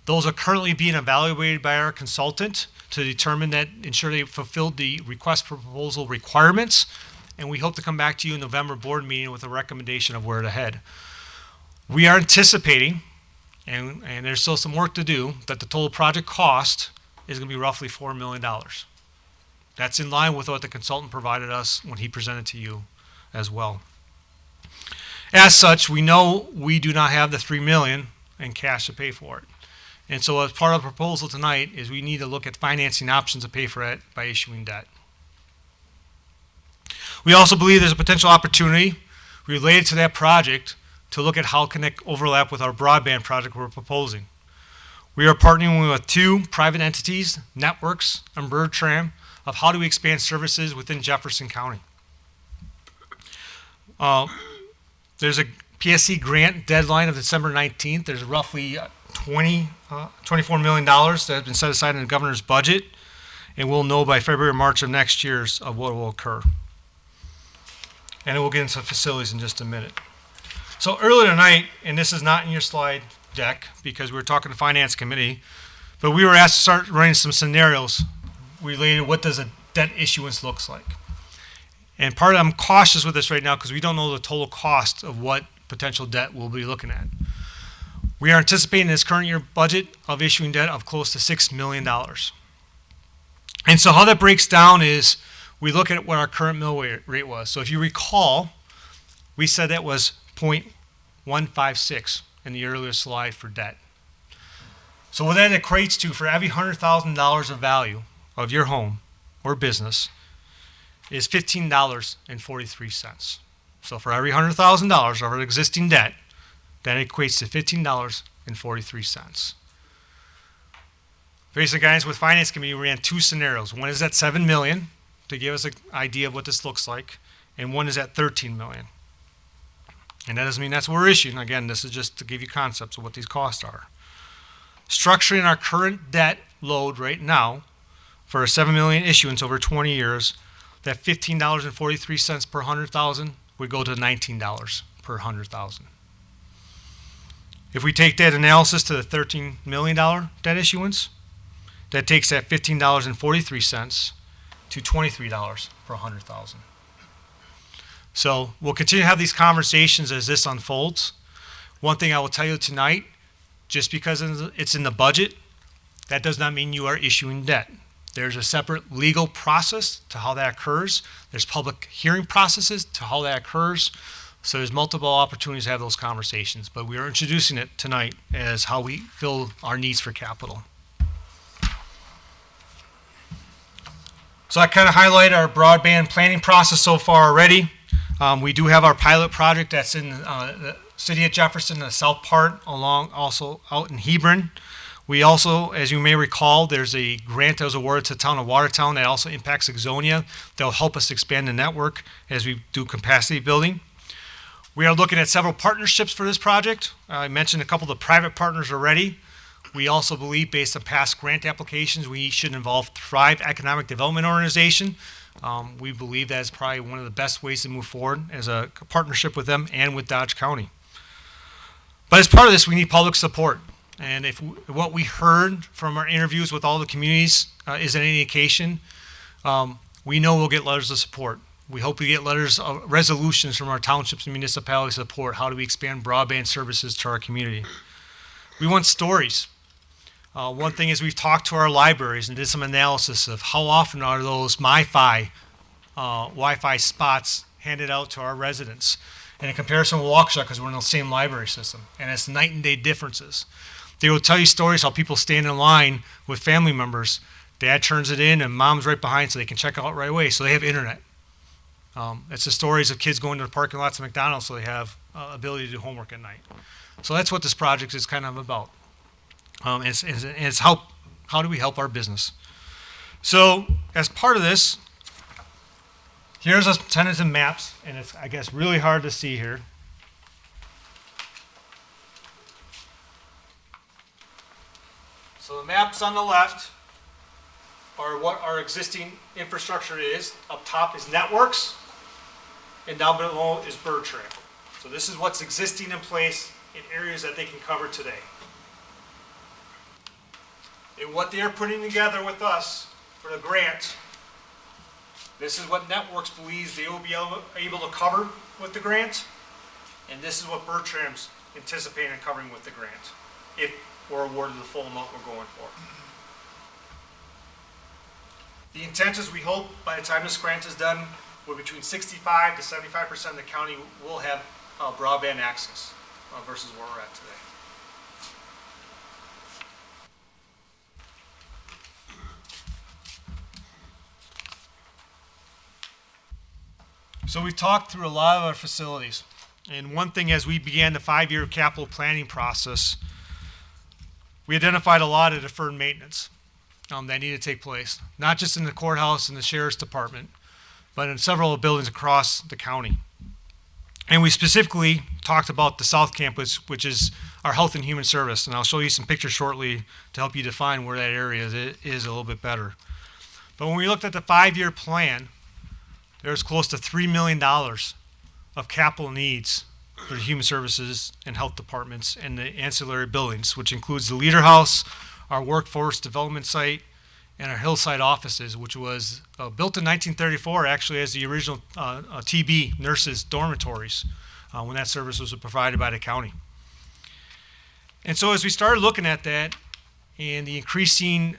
Those are currently being evaluated by our consultant to determine that, ensure they fulfilled the request for proposal requirements. And we hope to come back to you in November board meeting with a recommendation of where to head. We are anticipating, and there's still some work to do, that the total project cost is going to be roughly $4 million. That's in line with what the consultant provided us when he presented to you as well. As such, we know we do not have the $3 million in cash to pay for it. And so as part of the proposal tonight is we need to look at financing options to pay for it by issuing debt. We also believe there's a potential opportunity related to that project to look at how can it overlap with our broadband project we're proposing. We are partnering with 2 private entities, Networks and Birdtram, of how do we expand services within Jefferson County. There's a PSC grant deadline of December 19th. There's roughly $24 million that has been set aside in the governor's budget, and we'll know by February or March of next year of what will occur. And we'll get into facilities in just a minute. So earlier tonight, and this is not in your slide deck because we were talking to Finance Committee, but we were asked to start running some scenarios related to what does a debt issuance looks like. And part of I'm cautious with this right now because we don't know the total cost of what potential debt we'll be looking at. We are anticipating this current year budget of issuing debt of close to $6 million. And so how that breaks down is we look at what our current mill rate was. So if you recall, we said that was 0.156 in the earlier slide for debt. So what that equates to for every $100,000 of value of your home or business is $15.43. So for every $100,000 of our existing debt, that equates to $15.43. Basic guidance with Finance Committee, we ran 2 scenarios. One is at $7 million to give us an idea of what this looks like, and one is at $13 million. And that doesn't mean that's what we're issuing. Again, this is just to give you concepts of what these costs are. Structuring our current debt load right now for a $7 million issuance over 20 years, that $15.43 per 100,000 would go to $19 per 100,000. If we take that analysis to the $13 million debt issuance, that takes that $15.43 to $23 per 100,000. So we'll continue to have these conversations as this unfolds. One thing I will tell you tonight, just because it's in the budget, that does not mean you are issuing debt. There's a separate legal process to how that occurs. There's public hearing processes to how that occurs. So there's multiple opportunities to have those conversations, but we are introducing it tonight as how we fill our needs for capital. So I kind of highlight our broadband planning process so far already. We do have our pilot project that's in the city of Jefferson, the south part, along also out in Hebron. We also, as you may recall, there's a grant that was awarded to the town of Watertown that also impacts Exonia that will help us expand the network as we do capacity building. We are looking at several partnerships for this project. I mentioned a couple of the private partners already. We also believe, based on past grant applications, we should involve Thrive Economic Development Organization. We believe that is probably one of the best ways to move forward as a partnership with them and with Dodge County. But as part of this, we need public support. And if what we heard from our interviews with all the communities is any indication, we know we'll get letters of support. We hope we get letters of resolutions from our townships and municipalities to support how do we expand broadband services to our community. We want stories. One thing is we've talked to our libraries and did some analysis of how often are those Wi-Fi spots handed out to our residents. And in comparison with Waukesha, because we're in the same library system, and it's night and day differences. They will tell you stories how people stand in line with family members. Dad turns it in and mom's right behind so they can check out right away. So they have internet. It's the stories of kids going to the parking lots of McDonald's so they have ability to do homework at night. So that's what this project is kind of about. It's how do we help our business? So as part of this, here's our tentative maps, and it's, I guess, really hard to see here. maps on the left are what our existing infrastructure is. Up top is networks, and down below is bird trail. So this is what's existing in place in areas that they can cover today. And what they're putting together with us for the grant, this is what Networks believes they will be able to cover with the grant, and this is what Bertram's anticipating covering with the grant, if we're awarded the full amount we're going for. The intent is we hope by the time this grant is done, we're between 65 to 75% of the county will have broadband access versus where we're at today. So we've talked through a lot of our facilities. And one thing, as we began the 5-year capital planning process, we identified a lot of deferred maintenance that needed to take place, not just in the courthouse and the sheriff's department, but in several buildings across the county. And we specifically talked about the South Campus, which is our Health and Human Service. And I'll show you some pictures shortly to help you define where that area is a little bit better. But when we looked at the 5-year plan, there's close to $3 million of capital needs for the human services and health departments and the ancillary buildings, which includes the Leader House, our workforce development site, and our Hillside offices, which was built in 1934, actually as the original TB nurses' dormitories when that service was provided by the county. And so as we started looking at that and the increasing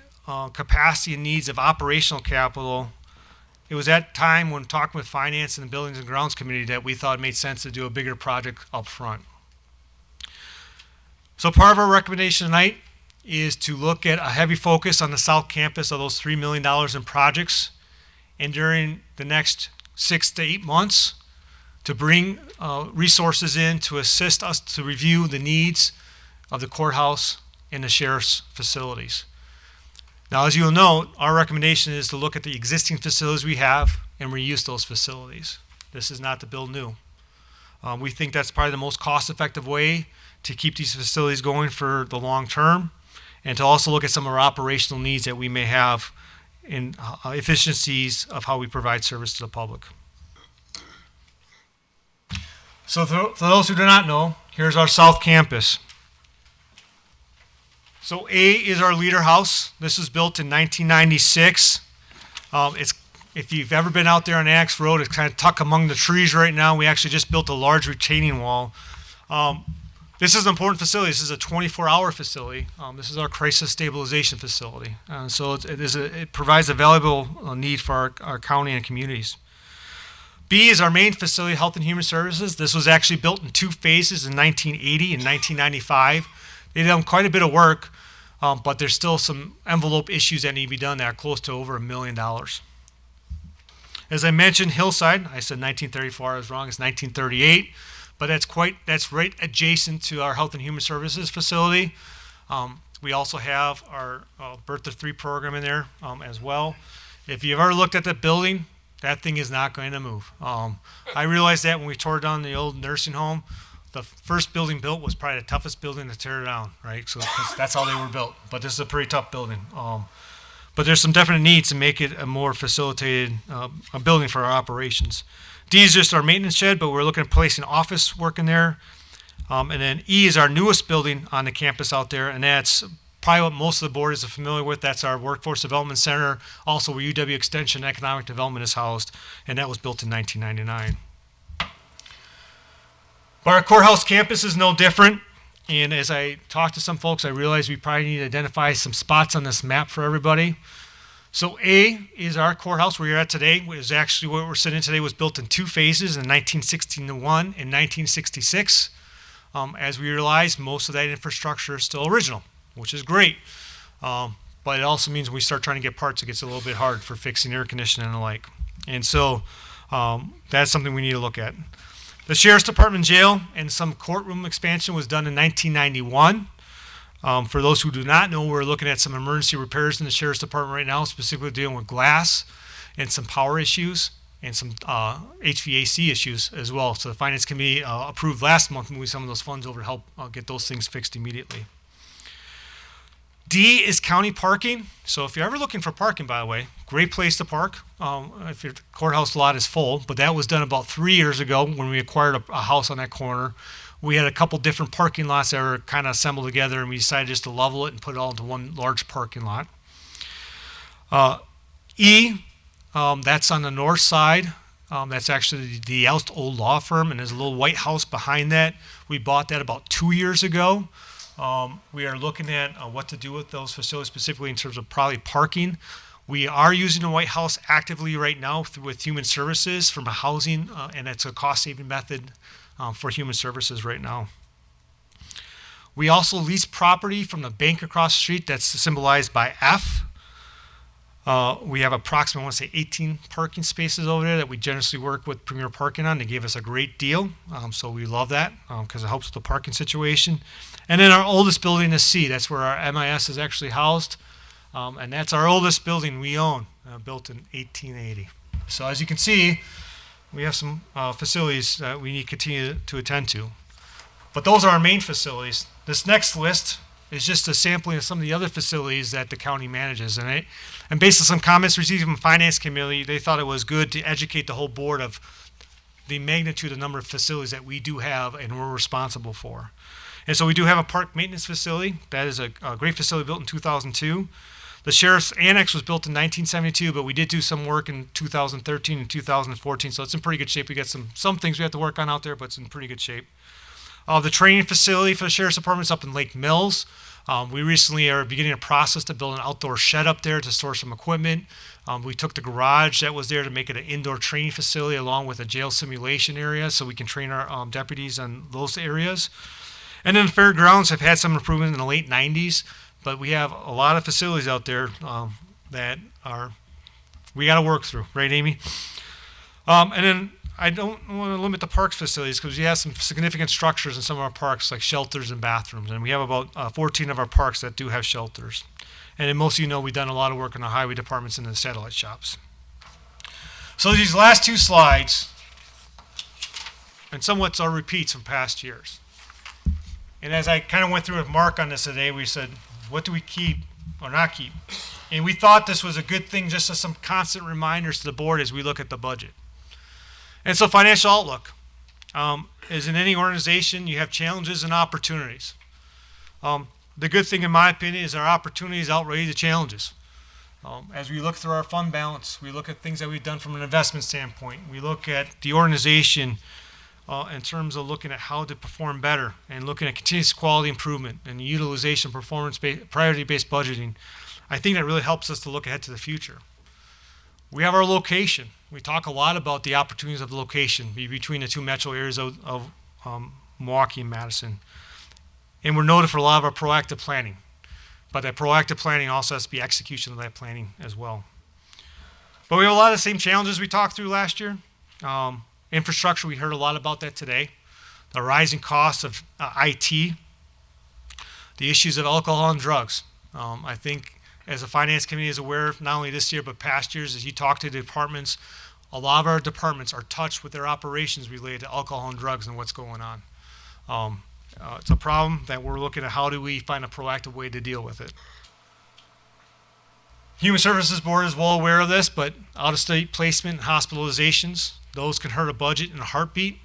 capacity and needs of operational capital, it was that time when talking with finance and the Buildings and Grounds Committee that we thought it made sense to do a bigger project up front. So part of our recommendation tonight is to look at a heavy focus on the South Campus of those $3 million in projects, and during the next 6 to 8 months to bring resources in to assist us to review the needs of the courthouse and the sheriff's facilities. Now, as you'll note, our recommendation is to look at the existing facilities we have and reuse those facilities. This is not to build new. We think that's probably the most cost-effective way to keep these facilities going for the long term, and to also look at some of our operational needs that we may have in efficiencies of how we provide service to the public. So for those who do not know, here's our South Campus. So A is our Leader House. This was built in 1996. If you've ever been out there on Axe Road, it's kind of tucked among the trees right now. We actually just built a large retaining wall. This is an important facility. This is a 24-hour facility. This is our crisis stabilization facility. So it provides a valuable need for our county and communities. B is our main facility, Health and Human Services. This was actually built in 2 phases in 1980 and 1995. They've done quite a bit of work, but there's still some envelope issues that need to be done that are close to over $1 million. As I mentioned, Hillside, I said 1934, I was wrong, it's 1938. But that's right adjacent to our Health and Human Services facility. We also have our Birth to 3 program in there as well. If you've ever looked at that building, that thing is not going to move. I realized that when we tore down the old nursing home. The first building built was probably the toughest building to tear down, right? So that's how they were built. But this is a pretty tough building. But there's some definite needs to make it a more facilitated a building for our operations. D is just our maintenance shed, but we're looking at placing office work in there. And then E is our newest building on the campus out there, and that's probably what most of the board is familiar with. That's our Workforce Development Center, also where UW Extension Economic Development is housed, and that was built in 1999. But our courthouse campus is no different, and as I talked to some folks, I realized we probably need to identify some spots on this map for everybody. So A is our courthouse where you're at today. Is actually where we're sitting today was built in 2 phases in 1961 and 1966. As we realize, most of that infrastructure is still original, which is great. But it also means when we start trying to get parts, it gets a little bit hard for fixing air conditioning and the like. And so that's something we need to look at. The Sheriff's Department jail and some courtroom expansion was done in 1991. For those who do not know, we're looking at some emergency repairs in the Sheriff's Department right now, specifically dealing with glass and some power issues and some HVAC issues as well. So the Finance Committee approved last month moving some of those funds over to help get those things fixed immediately. D is county parking. So if you're ever looking for parking, by the way, great place to park. If your courthouse lot is full, but that was done about 3 years ago when we acquired a house on that corner. We had a couple different parking lots that were kind of assembled together, and we decided just to level it and put it all into one large parking lot. E, that's on the north side. That's actually the Elst old law firm, and there's a little white house behind that. We bought that about 2 years ago. We are looking at what to do with those facilities, specifically in terms of probably parking. We are using the White House actively right now with Human Services from a housing, and it's a cost-saving method for Human Services right now. We also lease property from the bank across the street that's symbolized by F. We have approximately, I want to say, 18 parking spaces over there that we generously work with Premier Parking on. They gave us a great deal, so we love that because it helps with the parking situation. And then our oldest building is C. That's where our MIS is actually housed, and that's our oldest building we own, built in 1880. So as you can see, we have some facilities that we need to continue to attend to. But those are our main facilities. This next list is just a sampling of some of the other facilities that the county manages. And based on some comments received from the Finance Committee, they thought it was good to educate the whole board of the magnitude of number of facilities that we do have and we're responsible for. And so we do have a park maintenance facility. That is a great facility built in 2002. The Sheriff's Annex was built in 1972, but we did do some work in 2013 and 2014, so it's in pretty good shape. We got some things we have to work on out there, but it's in pretty good shape. The training facility for the Sheriff's Department is up in Lake Mills. We recently are beginning a process to build an outdoor shed up there to store some equipment. We took the garage that was there to make it an indoor training facility along with a jail simulation area so we can train our deputies on those areas. And then the fairgrounds have had some improvement in the late 90s, but we have a lot of facilities out there that we got to work through, right, Amy? And then I don't want to limit the parks facilities because we have some significant structures in some of our parks, like shelters and bathrooms, and we have about 14 of our parks that do have shelters. And then most of you know we've done a lot of work in the highway departments and the satellite shops. So these last two slides, and somewhat are repeats from past years. And as I kind of went through with Mark on this today, we said, what do we keep or not keep? And we thought this was a good thing, just as some constant reminders to the board as we look at the budget. And so financial outlook. As in any organization, you have challenges and opportunities. The good thing, in my opinion, is our opportunities outweigh the challenges. As we look through our fund balance, we look at things that we've done from an investment standpoint. We look at the organization in terms of looking at how to perform better and looking at continuous quality improvement and utilization, performance-based, priority-based budgeting. I think that really helps us to look ahead to the future. We have our location. We talk a lot about the opportunities of the location between the two metro areas of Milwaukee and Madison. And we're noted for a lot of our proactive planning. But that proactive planning also has to be execution of that planning as well. But we have a lot of the same challenges we talked through last year. Infrastructure, we heard a lot about that today. The rising costs of IT. The issues of alcohol and drugs. I think as the Finance Committee is aware, not only this year but past years, as you talk to the departments, a lot of our departments are touched with their operations related to alcohol and drugs and what's going on. It's a problem that we're looking at how do we find a proactive way to deal with it. Human Services Board is well aware of this, but out-of-state placement and hospitalizations, those can hurt a budget in a heartbeat.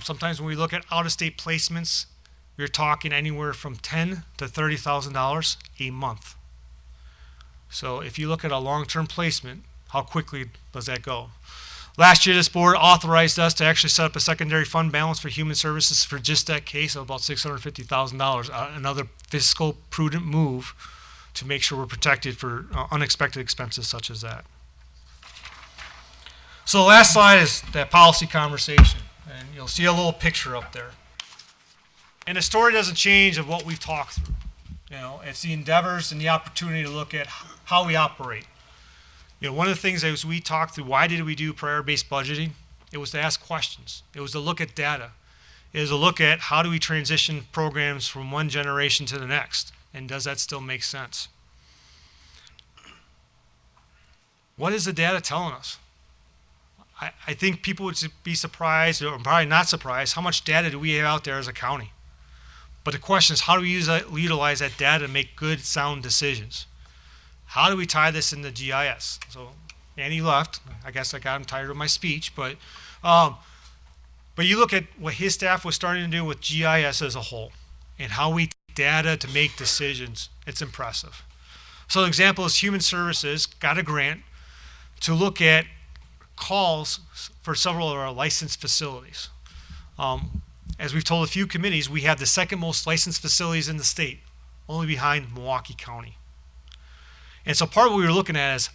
Sometimes when we look at out-of-state placements, we're talking anywhere from $10,000 to $30,000 a month. So if you look at a long-term placement, how quickly does that go? Last year, this board authorized us to actually set up a secondary fund balance for Human Services for just that case of about $650,000. Another fiscal prudent move to make sure we're protected for unexpected expenses such as that. So the last slide is that policy conversation, and you'll see a little picture up there. And the story doesn't change of what we've talked through. You know, it's the endeavors and the opportunity to look at how we operate. You know, one of the things as we talked through, why did we do priority-based budgeting? It was to ask questions. It was to look at data. It was to look at how do we transition programs from one generation to the next, and does that still make sense? What is the data telling us? I think people would be surprised, or probably not surprised, how much data do we have out there as a county? But the question is, how do we utilize that data to make good, sound decisions? How do we tie this into GIS? So Andy left. I guess I got him tired of my speech, but you look at what his staff was starting to do with GIS as a whole and how we take data to make decisions. It's impressive. So an example is Human Services got a grant to look at calls for several of our licensed facilities. As we've told a few committees, we have the second most licensed facilities in the state, only behind Milwaukee County. And so part of what we were looking at is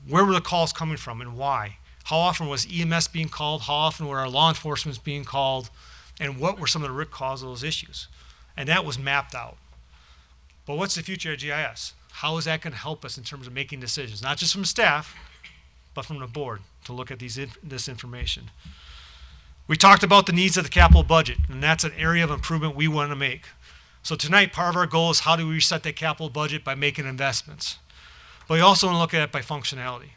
where were the calls coming from and why? How often was EMS being called? How often were our law enforcement being called? And what were some of the root causes of those issues? And that was mapped out. But what's the future of GIS? How is that going to help us in terms of making decisions? Not just from staff, but from the board to look at this information. We talked about the needs of the capital budget, and that's an area of improvement we want to make. So tonight, part of our goal is how do we reset that capital budget by making investments. But we also want to look at it by functionality.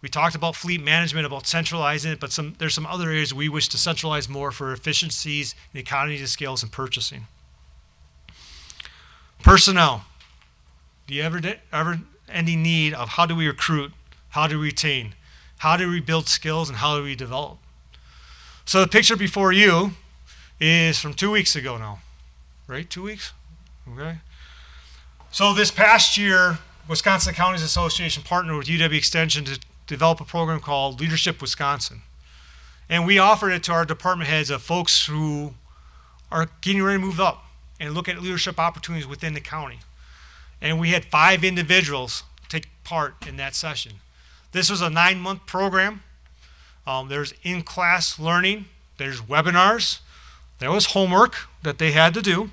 We talked about fleet management, about centralizing it, but there's some other areas we wish to centralize more for efficiencies and economies of scales and purchasing. Personnel. Do you ever any need of how do we recruit, how do we retain, how do we build skills, and how do we develop? So the picture before you is from 2 weeks ago now, right? 2 weeks? Okay. So this past year, Wisconsin Counties Association partnered with UW Extension to develop a program called Leadership Wisconsin. And we offered it to our department heads of folks who are getting ready to move up and look at leadership opportunities within the county. And we had 5 individuals take part in that session. This was a 9-month program. There's in-class learning, there's webinars, there was homework that they had to do,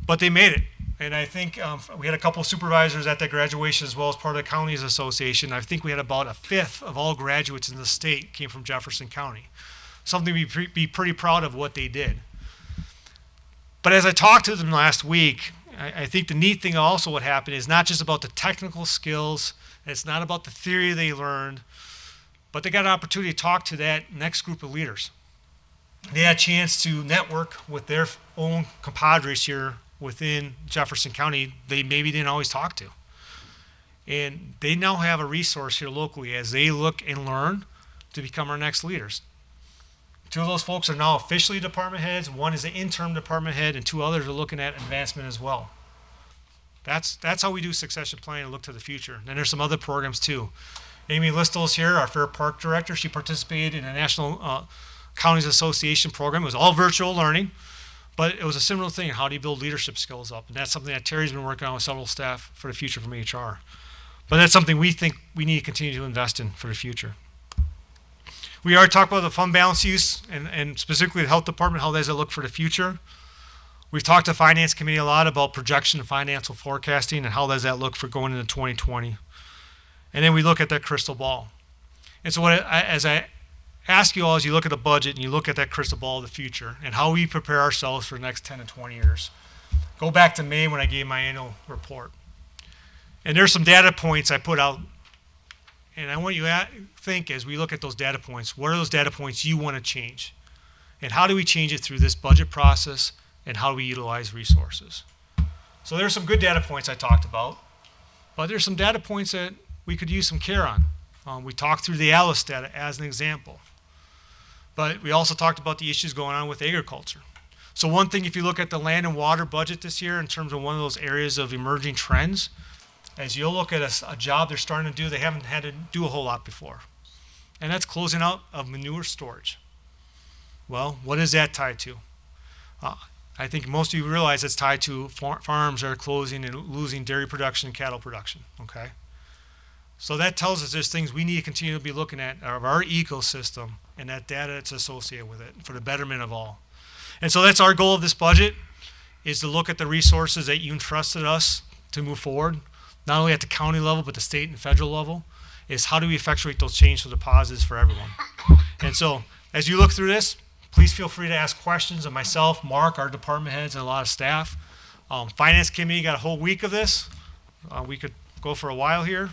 but they made it. And I think we had a couple of supervisors at that graduation as well as part of the Counties Association. I think we had about 1/5 of all graduates in the state came from Jefferson County. Something to be pretty proud of what they did. But as I talked to them last week, I think the neat thing also what happened is not just about the technical skills, it's not about the theory they learned, but they got an opportunity to talk to that next group of leaders. They had a chance to network with their own compadres here within Jefferson County they maybe didn't always talk to. And they now have a resource here locally as they look and learn to become our next leaders. 2 of those folks are now officially department heads. 1 is an interim department head, and 2 others are looking at advancement as well. That's how we do succession planning and look to the future. And there's some other programs too. Amy Listel's here, our Fair Park Director. She participated in a National Counties Association program. It was all virtual learning, but it was a similar thing. How do you build leadership skills up? And that's something that Terry's been working on with several staff for the future from HR. But that's something we think we need to continue to invest in for the future. We already talked about the fund balance use and specifically the health department, how does it look for the future? We've talked to Finance Committee a lot about projection and financial forecasting and how does that look for going into 2020. And then we look at that crystal ball. And so as I ask you all, as you look at the budget and you look at that crystal ball of the future and how we prepare ourselves for the next 10 to 20 years, go back to May when I gave my annual report. And there's some data points I put out. And I want you to think as we look at those data points, what are those data points you want to change? And how do we change it through this budget process and how do we utilize resources? So there's some good data points I talked about, but there's some data points that we could use some care on. We talked through the ALICE data as an example, but we also talked about the issues going on with agriculture. So one thing, if you look at the land and water budget this year in terms of one of those areas of emerging trends, as you'll look at a job they're starting to do, they haven't had to do a whole lot before. And that's closing out of manure storage. Well, what is that tied to? I think most of you realize it's tied to farms that are closing and losing dairy production and cattle production, okay? So that tells us there's things we need to continue to be looking at of our ecosystem and that data that's associated with it for the betterment of all. And so that's our goal of this budget, is to look at the resources that you entrusted us to move forward, not only at the county level, but the state and federal level, is how do we effectuate those changes for the positives for everyone. And so as you look through this, please feel free to ask questions of myself, Mark, our department heads, and a lot of staff. Finance Committee got a whole week of this. We could go for a while here,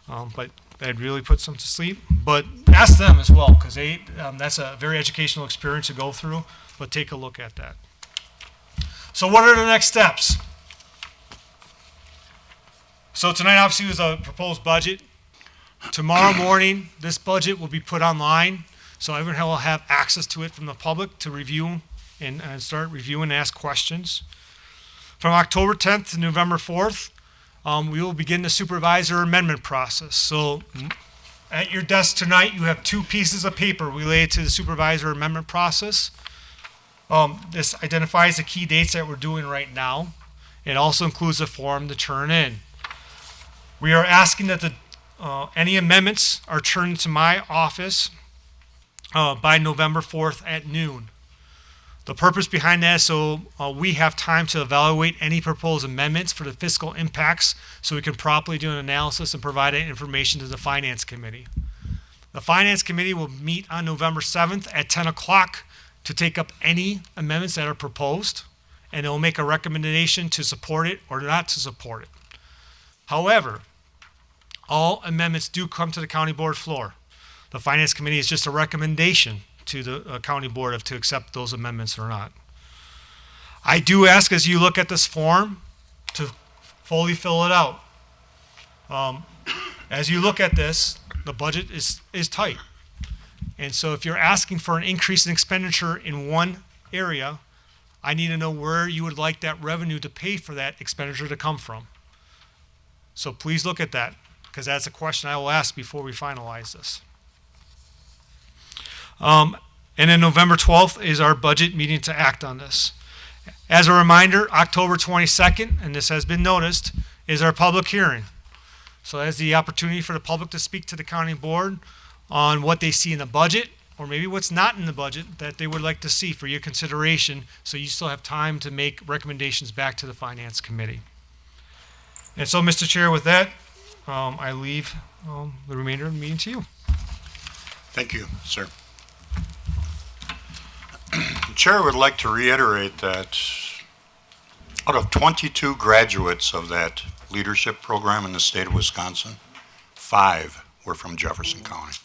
but that'd really put some to sleep. But ask them as well, because that's a very educational experience to go through, but take a look at that. So what are the next steps? So tonight obviously was a proposed budget. Tomorrow morning, this budget will be put online, so everyone will have access to it from the public to review and start reviewing and ask questions. From October 10th to November 4th, we will begin the supervisor amendment process. So at your desk tonight, you have 2 pieces of paper related to the supervisor amendment process. This identifies the key dates that we're doing right now. It also includes a form to turn in. We are asking that any amendments are turned to my office by November 4th at noon. The purpose behind that is so we have time to evaluate any proposed amendments for the fiscal impacts so we can properly do an analysis and provide that information to the Finance Committee. The Finance Committee will meet on November 7th at 10 o'clock to take up any amendments that are proposed, and it will make a recommendation to support it or not to support it. However, all amendments do come to the county board floor. The Finance Committee is just a recommendation to the county board to accept those amendments or not. I do ask as you look at this form to fully fill it out. As you look at this, the budget is tight. And so if you're asking for an increase in expenditure in one area, I need to know where you would like that revenue to pay for that expenditure to come from. So please look at that, because that's a question I will ask before we finalize this. And then November 12th is our budget meeting to act on this. As a reminder, October 22nd, and this has been noticed, is our public hearing. So that's the opportunity for the public to speak to the county board on what they see in the budget, or maybe what's not in the budget that they would like to see for your consideration, so you still have time to make recommendations back to the Finance Committee. And so, Mr. Chair, with that, I leave the remainder of the meeting to you. Thank you, sir. The chair would like to reiterate that out of 22 graduates of that leadership program in the state of Wisconsin, 5 were from Jefferson County.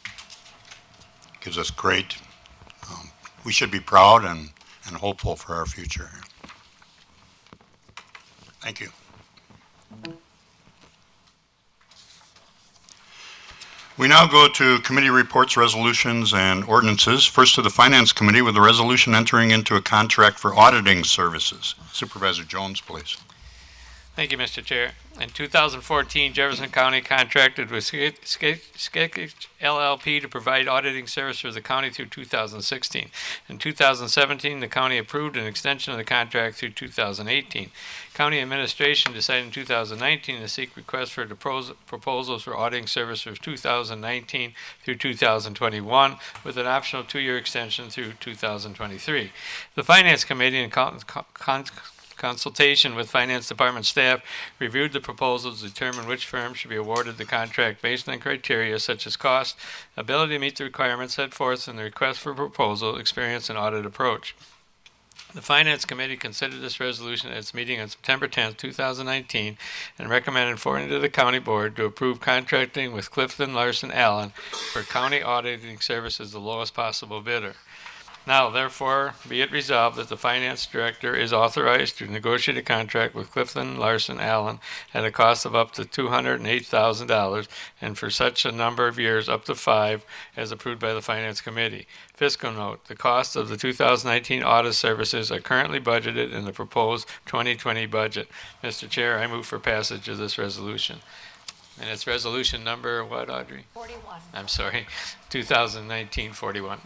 Gives us great, we should be proud and hopeful for our future. Thank you. We now go to committee reports, resolutions, and ordinances. First to the Finance Committee with a resolution entering into a contract for auditing services. Supervisor Jones, please. Thank you, Mr. Chair. In 2014, Jefferson County contracted with Skekich LLP to provide auditing service for the county through 2016. In 2017, the county approved an extension of the contract through 2018. County administration decided in 2019 to seek requests for proposals for auditing service for 2019 through 2021, with an optional 2-year extension through 2023. The Finance Committee, in consultation with Finance Department staff, reviewed the proposals to determine which firm should be awarded the contract based on criteria such as cost, ability to meet the requirements set forth in the request for proposal, experience, and audit approach. The Finance Committee considered this resolution at its meeting on September 10, 2019, and recommended forwarding to the County Board to approve contracting with Clifton Larson Allen for county auditing service as the lowest possible bidder. Now, therefore, be it resolved that the Finance Director is authorized to negotiate a contract with Clifton Larson Allen at a cost of up to $208,000 and for such a number of years, up to 5, as approved by the Finance Committee. Fiscal note, the cost of the 2019 audit services are currently budgeted in the proposed 2020 budget. Mr. Chair, I move for passage of this resolution. And it's resolution number what, Audrey? 41. I'm sorry, 2019-41.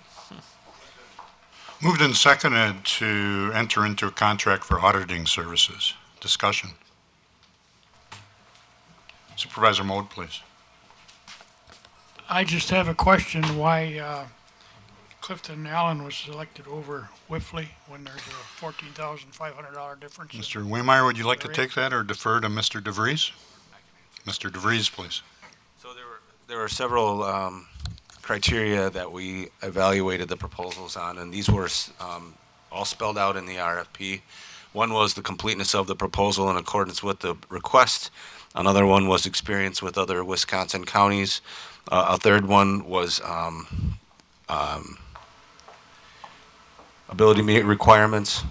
Moved and seconded to enter into a contract for auditing services. Discussion. Supervisor Mode, please. I just have a question why Clifton Allen was selected over Whiffley when there's a $14,500 difference. Mr. Waymeyer, would you like to take that or defer to Mr. DeVries? Mr. DeVries, please. So there were several criteria that we evaluated the proposals on, and these were all spelled out in the RFP. One was the completeness of the proposal in accordance with the request. Another one was experience with other Wisconsin counties. A third one was ability to meet requirements.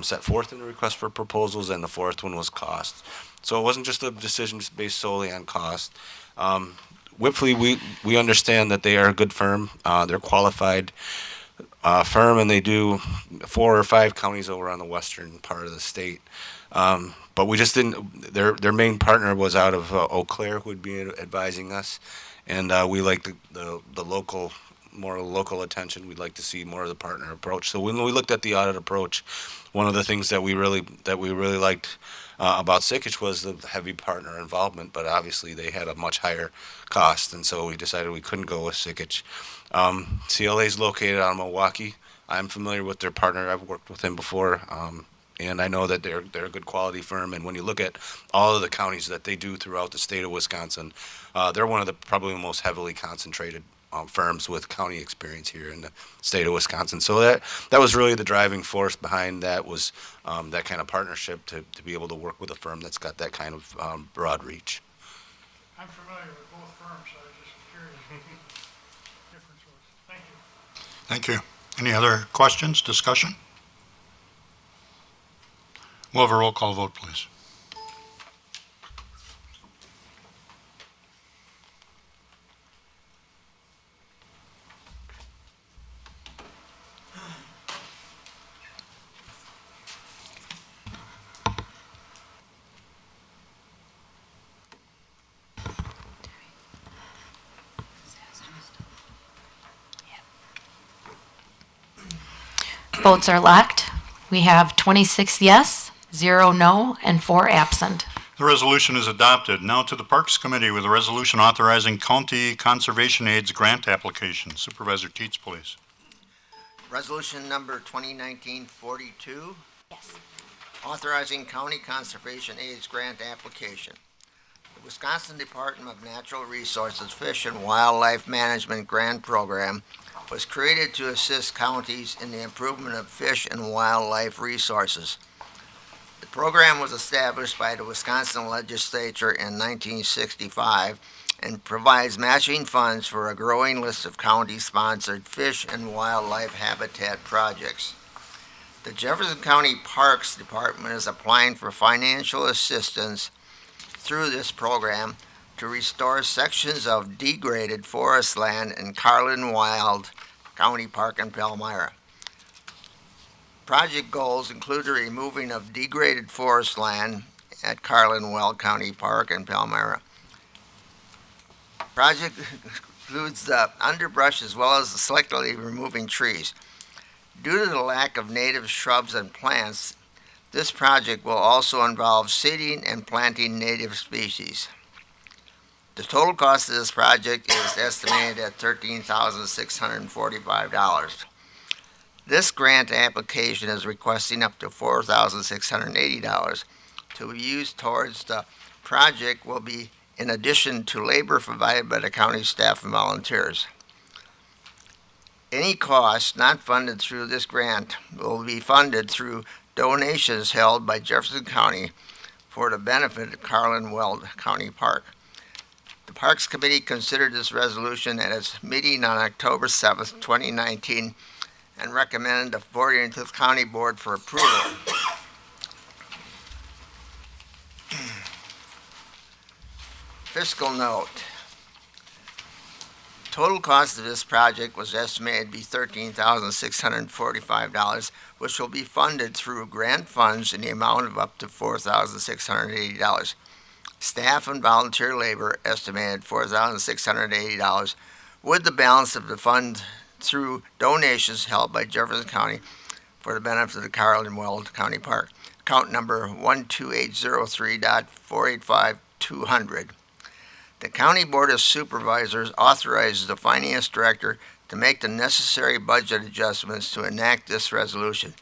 set forth in the request for proposals, and the fourth one was cost. So it wasn't just a decision based solely on cost. Whipfly, we understand that they are a good firm. They're qualified firm, and they do 4 or 5 counties over on the western part of the state. But we just didn't. Their main partner was out of Eau Claire, who would be advising us, and we like the local, more local attention. We'd like to see more of the partner approach. So when we looked at the audit approach, one of the things that we really liked about Sikich was the heavy partner involvement, but obviously they had a much higher cost, and so we decided we couldn't go with Sikich. CLA is located out of Milwaukee. I'm familiar with their partner. I've worked with him before, and I know that they're a good quality firm. And when you look at all of the counties that they do throughout the state of Wisconsin, they're one of the probably most heavily concentrated firms with county experience here in the state of Wisconsin. So that was really the driving force behind that, was that kind of partnership to be able to work with a firm that's got that kind of broad reach. I'm familiar with both firms, so I was just curious what the difference was. Thank you. Thank you. Any other questions, discussion? We'll have a roll call vote, please. Votes are locked. We have 26 yes, 0 no, and 4 absent. The resolution is adopted. Now to the Parks Committee with a resolution authorizing county conservation aids grant application. Supervisor Teets, please. Resolution number 2019-42. Yes. Authorizing county conservation aids grant application. The Wisconsin Department of Natural Resources Fish and Wildlife Management Grant Program was created to assist counties in the improvement of fish and wildlife resources. The program was established by the Wisconsin legislature in 1965 and provides matching funds for a growing list of county-sponsored fish and wildlife habitat projects. The Jefferson County Parks Department is applying for financial assistance through this program to restore sections of degraded forest land in Carlin Wild County Park in Palmyra. Project goals include the removing of degraded forest land at Carlin Wild County Park in Palmyra. Project includes the underbrush as well as selectively removing trees. Due to the lack of native shrubs and plants, this project will also involve seeding and planting native species. The total cost of this project is estimated at $13,645. This grant application is requesting up to $4,680 to be used towards the project will be in addition to labor provided by the county staff and volunteers. Any costs not funded through this grant will be funded through donations held by Jefferson County for the benefit of Carlin Wild County Park. The Parks Committee considered this resolution at its meeting on October 7th, 2019, and recommended the forwarding to the County Board for approval. Fiscal note. Total cost of this project was estimated to be $13,645, which will be funded through grant funds in the amount of up to $4,680. Staff and volunteer labor estimated $4,680, with the balance of the fund through donations held by Jefferson County for the benefit of the Carlin Wild County Park. Account number 12803.485-200. The County Board of Supervisors authorizes the Finance Director to make the necessary budget adjustments to enact this resolution.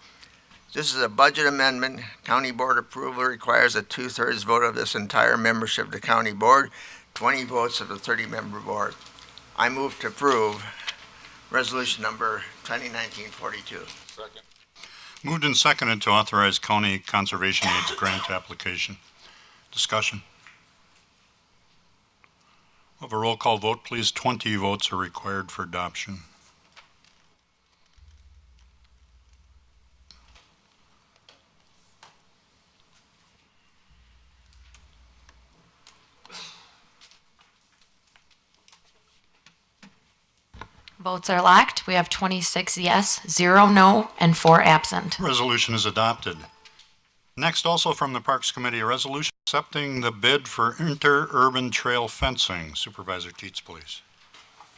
This is a budget amendment. County Board approval requires a 2/3 vote of this entire membership of the County Board, 20 votes of the 30-member board. I move to approve resolution number 2019-42. Second. Moved and seconded to authorize county conservation aids grant application. Discussion. We'll have a roll call vote, please. 20 votes are required for adoption. Votes are locked. We have 26 yes, 0 no, and 4 absent. Resolution is adopted. Next, also from the Parks Committee, a resolution accepting the bid for interurban trail fencing. Supervisor Teets, please.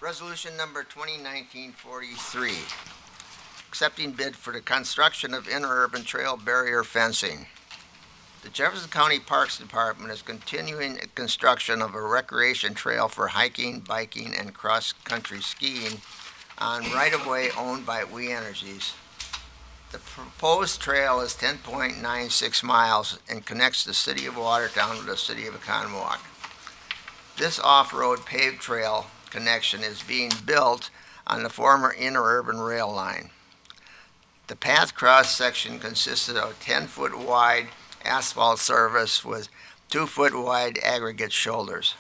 Resolution number 2019-43, accepting bid for the construction of interurban trail barrier fencing. The Jefferson County Parks Department is continuing construction of a recreation trail for hiking, biking, and cross-country skiing on right-of-way owned by We Energies. The proposed trail is 10.96 miles and connects the city of Watertown with the city of Oconomowoc. This off-road paved trail connection is being built on the former interurban rail line. The path cross-section consisted of a 10-foot wide asphalt surface with 2-foot wide aggregate shoulders.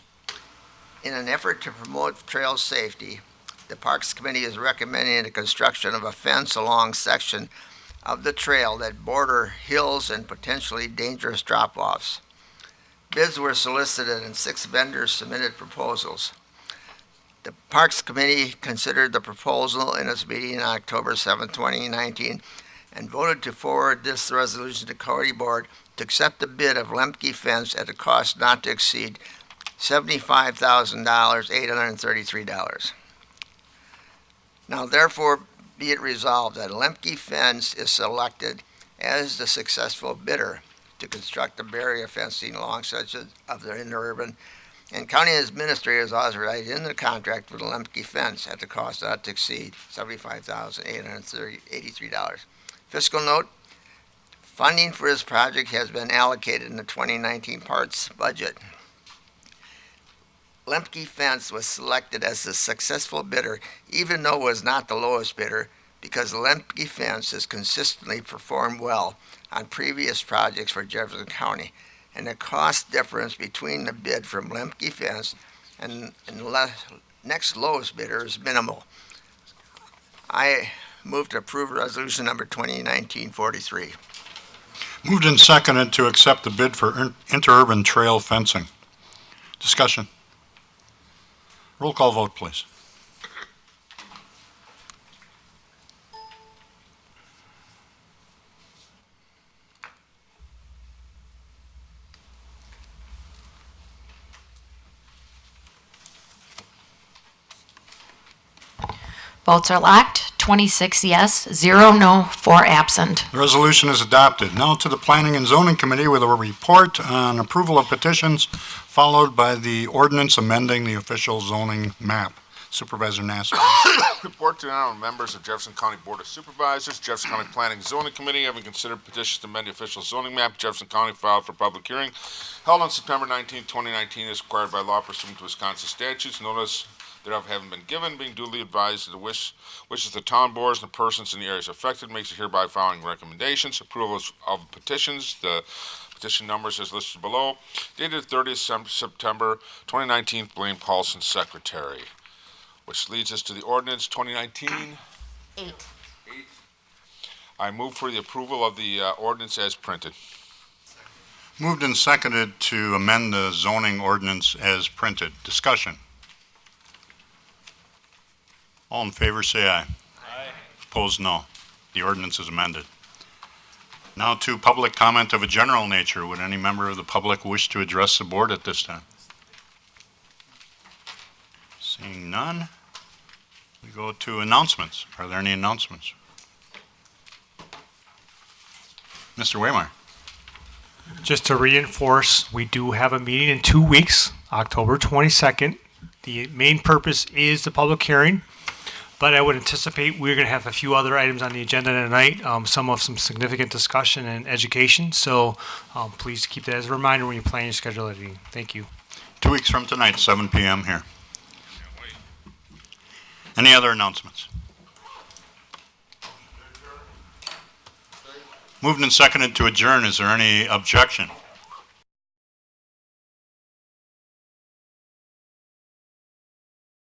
In an effort to promote trail safety, the Parks Committee is recommending the construction of a fence along section of the trail that border hills and potentially dangerous drop-offs. Bids were solicited and 6 vendors submitted proposals. The Parks Committee considered the proposal in its meeting on October 7, 2019, and voted to forward this resolution to County Board to accept the bid of Lemke Fence at a cost not to exceed $75,833. Now therefore be it resolved that Lemke Fence is selected as the successful bidder to construct the barrier fencing along sections of the interurban, and County Administrator is authorized in the contract for the Lemke Fence at the cost not to exceed $75,883. Fiscal note, funding for this project has been allocated in the 2019 parts budget. Lemke Fence was selected as the successful bidder, even though it was not the lowest bidder, because Lemke Fence has consistently performed well on previous projects for Jefferson County, and the cost difference between the bid from Lemke Fence and the next lowest bidder is minimal. I move to approve resolution number 2019-43. Moved and seconded to accept the bid for interurban trail fencing. Discussion. Roll call vote, please. Votes are locked. 26 yes, 0 no, 4 absent. The resolution is adopted. Now to the Planning and Zoning Committee with a report on approval of petitions, followed by the ordinance amending the official zoning map. Supervisor Nassau. Report to the honorable members of Jefferson County Board of Supervisors. Jefferson County Planning and Zoning Committee, having considered petitions to amend the official zoning map, Jefferson County filed for public hearing, held on September 19, 2019, as required by law pursuant to Wisconsin statutes. Notice thereof having been given, being duly advised of the wishes of the town boards and the persons in the areas affected, makes it hereby following recommendations. Approval of petitions. The petition numbers as listed below. Dated 30th September 2019, Blaine Paulson, Secretary. Which leads us to the ordinance 2019. 8. I move for the approval of the ordinance as printed. Moved and seconded to amend the zoning ordinance as printed. Discussion. All in favor, say aye. Aye. Opposed, no. The ordinance is amended. Now to public comment of a general nature. Would any member of the public wish to address the board at this time? Seeing none, we go to announcements. Are there any announcements? Mr. Waymire. Just to reinforce, we do have a meeting in 2 weeks, October 22nd. The main purpose is the public hearing, but I would anticipate we're going to have a few other items on the agenda tonight, some of some significant discussion and education. So please keep that as a reminder when you plan your schedule. Thank you. 2 weeks from tonight, 7 p.m. here. Any other announcements? Moved and seconded to adjourn. Is there any objection?